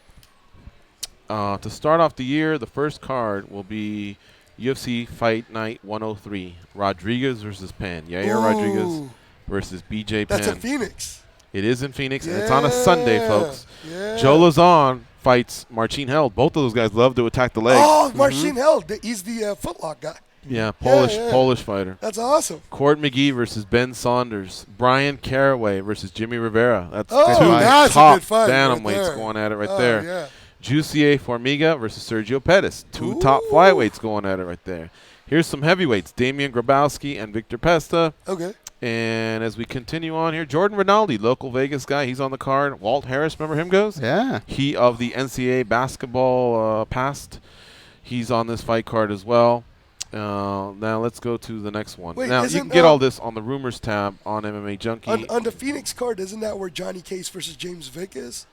To start off the year, the first card will be UFC Fight Night 103. Rodriguez versus Penn. Yair Rodriguez versus BJ Penn. That's in Phoenix. It is in Phoenix, and it's on a Sunday, folks. Yeah. Joe Lazon fights Marcin Held. Both of those guys love to attack the legs. Oh, Marcin Held. He's the footlock guy. Yeah, Polish fighter. That's awesome. Court McGee versus Ben Saunders. Brian Caraway versus Jimmy Rivera. That's two that's top a good fight bantamweights going at it right there. Yeah. Jussier Formiga versus Sergio Pettis. Two top flyweights going at it right there. Here's some heavyweights. Damian Grabowski and Victor Pesta. Okay. And as we continue on here, Jordan Rinaldi, local Vegas guy, he's on the card. Walt Harris, remember him, Goes? Yeah. He of the NCAA basketball past. He's on this fight card as well. Now let's go to the next one. Wait, now you can get all this on the rumors tab on MMA Junkie. On the Phoenix card, isn't that where Johnny Case versus James Vick is?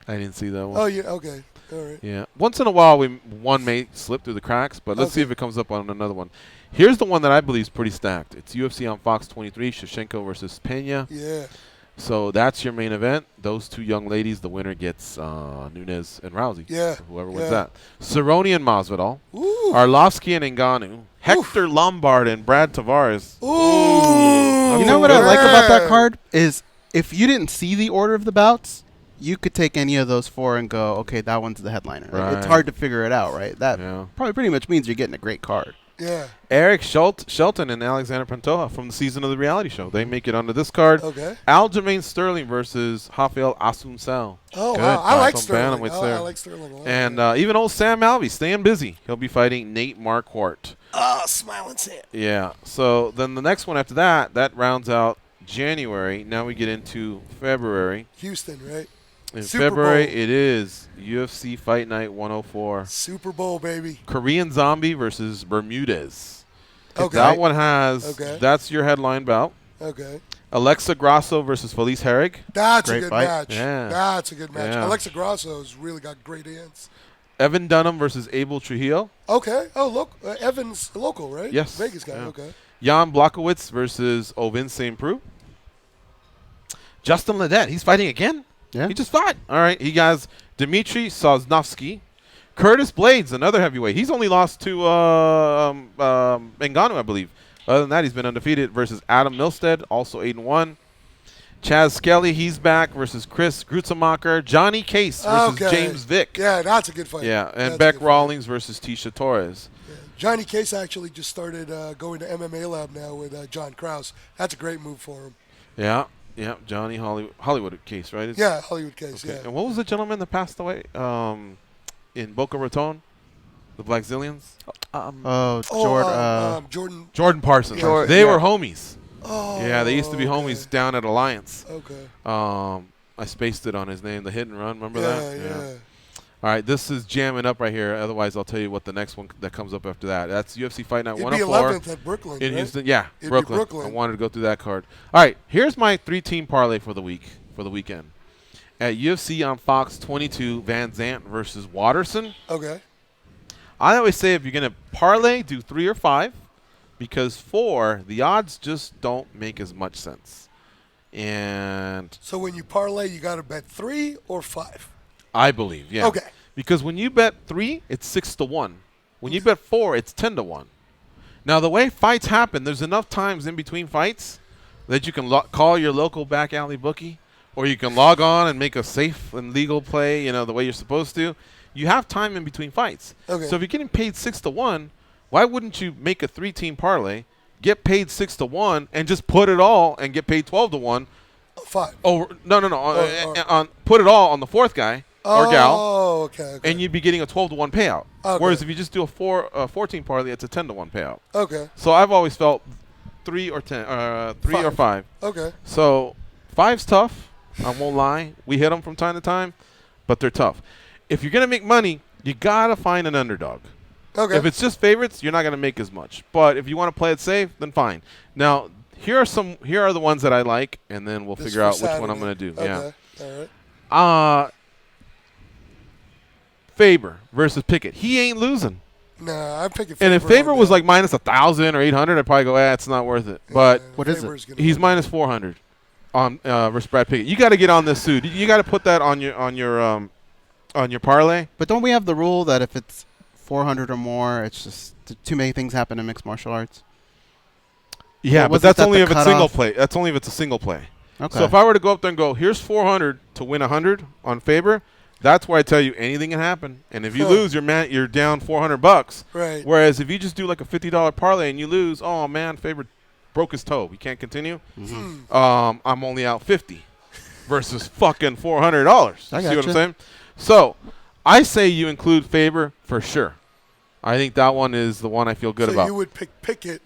I didn't see that one. Oh, yeah, okay. All right. Yeah. Once in a while, one may slip through the cracks, but let's see if it comes up on another one. Here's the one that I believe is pretty stacked. It's UFC on Fox 23, Shevchenko versus Pena. Yeah. So that's your main event. Those two young ladies, the winner gets Nunes and Rousey. Yeah. Whoever wins that. Cerrone and Masvidal. Ooh. Arlovsky and Ngannou. Hector Lombard and Brad Tavares. Ooh. You know what I like about that card is if you didn't see the order of the bouts, you could take any of those 4 and go, okay, that one's the headliner. Right. It's hard to figure it out, right? That probably pretty much means you're getting a great card. Yeah. Eric Shelton and Alexander Pantoja from the season of the reality show. They make it onto this card. Okay. Aljamain Sterling versus Rafael Asuncao. Oh, Good. wow. I like Some Sterling. there. I like Sterling a lot. And even old Sam Alvey staying busy. He'll be fighting Nate Marquardt. Oh, Smiling Sam. Yeah. So then the next one after that rounds out January. Now we get into February. Houston, right? In Super February, Bowl. it is UFC Fight Night 104. Super Bowl, baby. Korean Zombie versus Bermudez. Okay. That one has, that's your headline bout. Okay. Alexa Grasso versus Felice Herrig. That's Great a good fight. match. Yeah. That's a good match. Yeah. Alexa Grasso's really got great hands. Evan Dunham versus Abel Trujillo. Okay. Oh, look. Evan's local, right? Yes. Vegas guy. Yeah. Okay. Jan Blachowicz versus Ovin St. Preux. Justin Ledet. He's fighting again? Yeah. He just fought. All right. He has Dmitry Sosnovsky. Curtis Blades, another heavyweight. He's only lost to Ngannou, I believe. Other than that, he's been undefeated versus Adam Milstead, also 8-1. Chaz Skelly, he's back versus Chris Grutzemacher. Johnny Case versus James Vick. Yeah, that's a good fight. Yeah, and That's Beck a good Rawlings versus Tisha Torres. Yeah. Johnny Case actually just started going to MMA Lab now with John Krause. That's a great move for him. Yeah, Johnny Hollywood Case, right? Yeah, Hollywood Case, Okay. yeah. And what was the gentleman that passed away in Boca Raton? The Black Zillions? Jordan Parsons. Yeah. They were homies. Oh, yeah, they used to be homies down at Alliance. Okay. I spaced it on his name, the Hit and Run. Remember that? Yeah. All right, this is jamming up right here. Otherwise, I'll tell you what the next one that comes up after that. That's UFC Fight Night It'd 104. be 11th at Brooklyn, in right? Houston. Yeah, It'd be Brooklyn. Brooklyn. I wanted to go through that card. All right, here's my 3-team parlay for the weekend. At UFC on Fox 22, Van Zandt versus Watterson. Okay. I always say if you're going to parlay, do 3 or 5, because 4, the odds just don't make as much sense. And So when you parlay, you got to bet 3 or 5. I believe, yeah. Okay. Because when you bet 3, it's 6-1. When you bet 4, it's 10-1. Now, the way fights happen, there's enough times in between fights that you can call your local back alley bookie, or you can log on and make a safe and legal play, the way you're supposed to. You have time in between fights. Okay. So if you're getting paid 6-1, why wouldn't you make a 3-team parlay, get paid 6-1, and just put it all and get paid 12-1? 5. Oh, no. Put it all on the 4th guy. Or gal. Oh, okay. And you'd be getting a 12-1 payout. Okay. Whereas if you just do a 14 parlay, it's a 10-1 payout. Okay. So I've always felt 3 or 10, 3 or 5. Okay. So 5's tough. I won't lie. We hit them from time to time, but they're tough. If you're gonna make money, you gotta find an underdog. Okay. If it's just favorites, you're not gonna make as much. But if you want to play it safe, then fine. Now here are the ones that I like, and then we'll figure out which one I'm gonna do. Okay. Yeah. All right. Faber versus Pickett. He ain't losing. Nah, I'm picking Faber. And if Faber was like minus 1,000 or 800, I'd probably go, it's not worth it. But what is it? He's minus 400 on versus Brad Pickett. You got to get on this suit. You got to put that on your parlay. But don't we have the rule that if it's 400 or more, it's just too many things happen in mixed martial arts? Yeah, but that's only if it's single play. That's only if it's a single play. Okay. So if I were to go up there and go, here's 400 to win 100 on Faber, that's where I tell you anything can happen. And if you lose, you're down $400. Right. Whereas if you just do like a $50 parlay and you lose, oh man, Faber broke his toe. He can't continue. Mm-hmm. I'm only out $50 versus fucking $400. See what I'm saying? So I say you include Faber for sure. I think that one is the one I feel good about. So you would pick Pickett.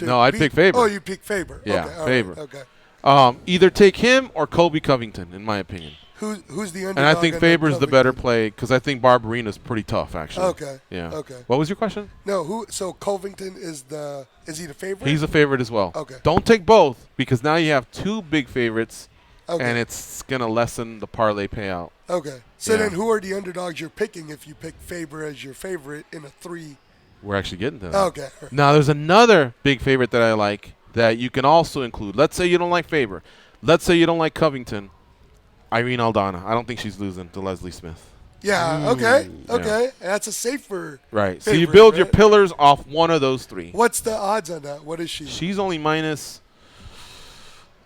No, I'd pick Faber. Oh, you pick Faber. Yeah, okay, Faber. Right, okay. Either take him or Colby Covington, in my opinion. Who's the underdog? And I think Faber's the better play because I think Barberina's pretty tough, actually. Okay. Yeah. Okay. What was your question? No, so Covington is he the favorite? He's a favorite as well. Okay. Don't take both because now you have 2 big favorites, okay. and it's going to lessen the parlay payout. Okay. So then who are the underdogs you're picking if you pick Faber as your favorite in a 3? We're actually getting to that. Okay. Now, there's another big favorite that I like that you can also include. Let's say you don't like Faber. Let's say you don't like Covington. Irene Aldana. I don't think she's losing to Leslie Smith. Yeah, okay. Yeah. That's a safer Right. So favorite, you build your right? pillars off one of those 3. What's the odds on that? What is she? She's only minus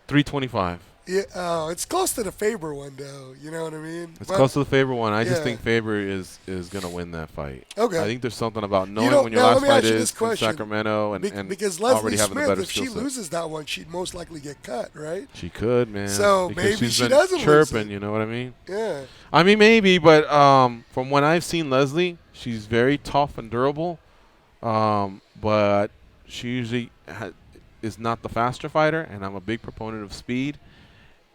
325. Yeah, it's close to the Faber one, though. You know what I mean? It's close to the Faber one. I just think Faber is going to win that fight. Okay. I think there's something about knowing when your last fight is in Sacramento and because already Leslie having Smith, a better if she loses that one, she'd most likely get cut, right? She could, man. So because maybe she's she been doesn't chirping, lose it. you know what I mean? Yeah. I mean, maybe, but from when I've seen Leslie, she's very tough and durable, but she usually is not the faster fighter, and I'm a big proponent of speed.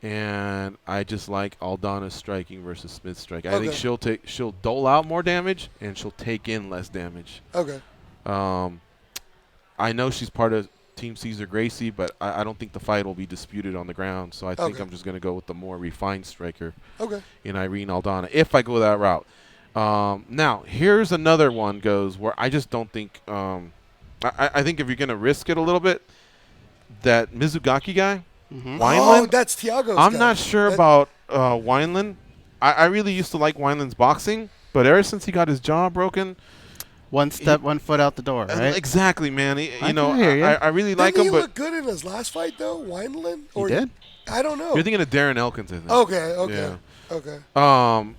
And I just like Aldana's striking versus Smith's striking. I think she'll dole out more damage and she'll take in less damage. Okay. I know she's part of Team Cesar Gracie, but I don't think the fight will be disputed on the ground. So I think I'm just going to go with the more refined striker in Irene Aldana if I go that route. Now, here's another one goes where I just don't think I think if you're going to risk it a little bit, that Mizugaki guy, Wineland. Oh, that's Thiago's I'm guy. not sure about Wineland. I really used to like Wineland's boxing, but ever since he got his jaw broken, one foot out the door, right? Exactly, man. I really like Didn't him. he But look good in his last fight, though, Wineland? He did? I don't know. You're thinking of Darren Elkins, I think. Okay.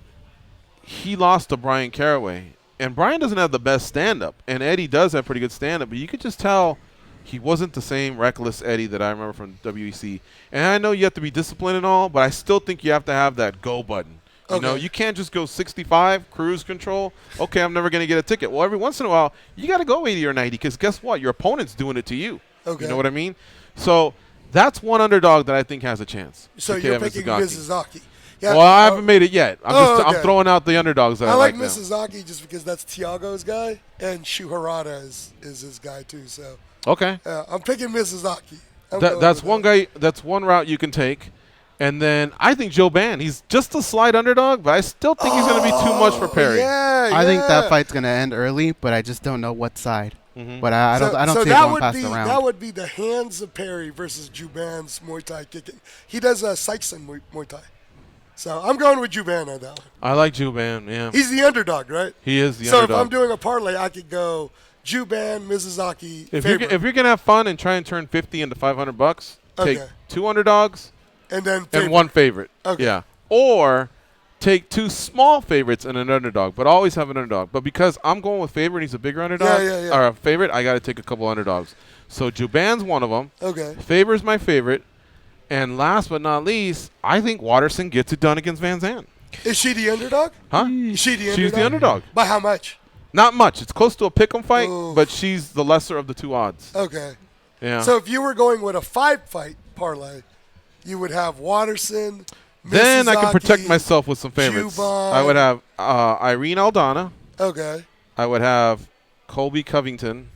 He lost to Brian Caraway, and Brian doesn't have the best stand-up, and Eddie does have pretty good stand-up, but you could just tell he wasn't the same reckless Eddie that I remember from WEC. And I know you have to be disciplined and all, but I still think you have to have that go button. You know, you can't just go 65, cruise control. Okay, I'm never going to get a ticket. Well, every once in a while, you got to go 80 or 90 because guess what? Your opponent's doing it to you. Okay. You know what I mean? So that's one underdog that I think has a chance. So you're picking Mizuzaki. Yeah, well, I haven't made it yet. I'm throwing out the underdogs that I like now. Mizuzaki just because that's Thiago's guy, and Shuharada is his guy too. So okay, I'm picking Mizuzaki. That's one guy. That's one route you can take. And then I think Joe Ban. He's just a slight underdog, but I still think he's going to be too much for Perry. I think that fight's going to end early, but I just don't know what side. But I don't see it going past the round. That would be the hands of Perry versus Juban's Muay Thai kicking. He does Sykes-en Muay Thai. So I'm going with Juban on that one. I like Juban, yeah. He's the underdog, right? He is the underdog. So if I'm doing a parlay, I could go Juban, Mizuzaki, If you're going to have fun and try and turn 50 into $500, take two underdogs and one favorite. Okay. Yeah. Or take two small favorites and an underdog, but always have an underdog. But because I'm going with favorite, he's a bigger underdog, or a favorite, I got to take a couple underdogs. So Juban's one of them. Okay. Favor's my favorite. And last but not least, I think Watterson gets it done against Van Zandt. Is she the underdog? Huh? Is she the underdog? She's the underdog. By how much? Not much. It's close to a pick'em fight, but she's the lesser of the two odds. Okay. Yeah. So if you were going with a 5-fight parlay, you would have Watterson, then Mizuzaki, I can protect myself with some favorites. Juban. I would have Irene Aldana. Okay. I would have Colby Covington.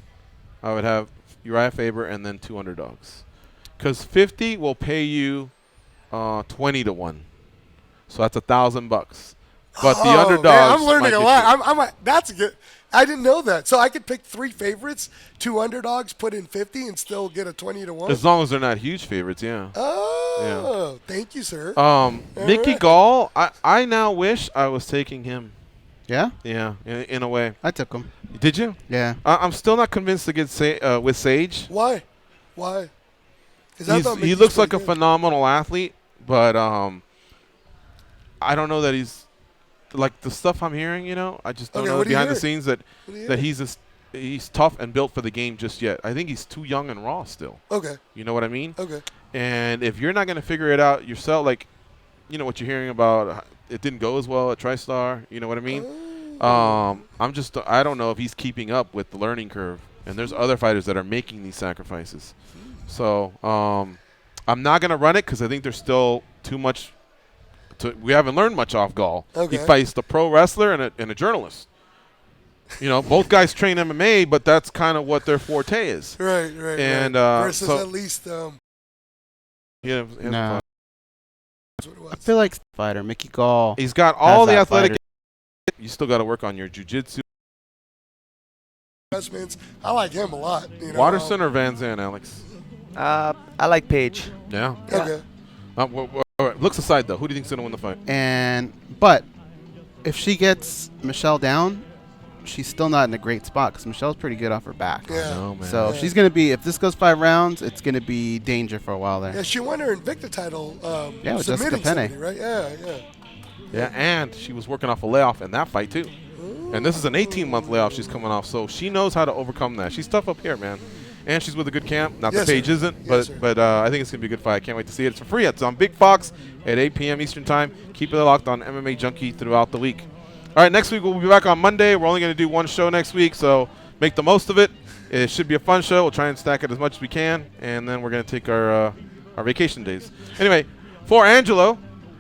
I would have Uriah Faber, and then two underdogs. Because 50 will pay you 20 to 1, so that's $1,000. But the underdogs, man, I'm learning a lot. That's good. I didn't know that. So I could pick 3 favorites, 2 underdogs, put in 50, and still get a 20 to 1. As long as they're not huge favorites, yeah. Oh, thank you, sir. Mickey Gall, I now wish I was taking him. Yeah? Yeah, in a way. I took him. Did you? Yeah. I'm still not convinced to get with Sage. Why? He looks like a phenomenal athlete, but I don't know that he's like the stuff I'm hearing. You know, I just don't know behind the scenes that he's tough and built for the game just yet. I think he's too young and raw still. Okay. You know what I mean? Okay. And if you're not going to figure it out yourself, like you know what you're hearing about, it didn't go as well at TriStar. You know what I mean? I don't know if he's keeping up with the learning curve. And there's other fighters that are making these sacrifices. So I'm not going to run it because I think there's still too much. We haven't learned much off Gall. Okay. He fights the pro wrestler and a journalist. You know, both guys train MMA, but that's kind of what their forte is. Right. And versus at least. Yeah. No. I feel like fighter Mickey Gall. He's got all the athletic. You still got to work on your jiu-jitsu. I like him a lot. You know, Watterson or Van Zandt, Alex? I like Paige. Yeah. Okay. Looks aside, though, who do you think's going to win the fight? But if she gets Michelle down, she's still not in a great spot because Michelle's pretty good off her back. Yeah. No, man. So she's going to be, if this goes 5 rounds, it's going to be danger for a while there. Yeah, she won her Invicta title. With Jessica Penne. somebody, right? Yeah. Yeah, and she was working off a layoff in that fight, too. And this is an 18-month layoff she's coming off, so she knows how to overcome that. She's tough up here, man. And she's with a good camp. Not that Paige isn't, but I think it's going to be a good fight. I can't wait to see it. It's for free. It's on Big Fox at 8 p.m. Eastern Time. Keep it locked on MMA Junkie throughout the week. All right, next week we'll be back on Monday. We're only going to do one show next week, so make the most of it. It should be a fun show. We'll try and stack it as much as we can, and then we're going to take our vacation days. Anyway, for Angelo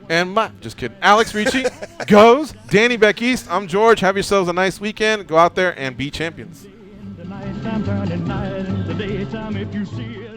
and just kidding, Alex Ricci goes, Danny Beck East. I'm George. Have yourselves a nice weekend. Go out there and be champions. The nighttime turning night into daytime if you see it.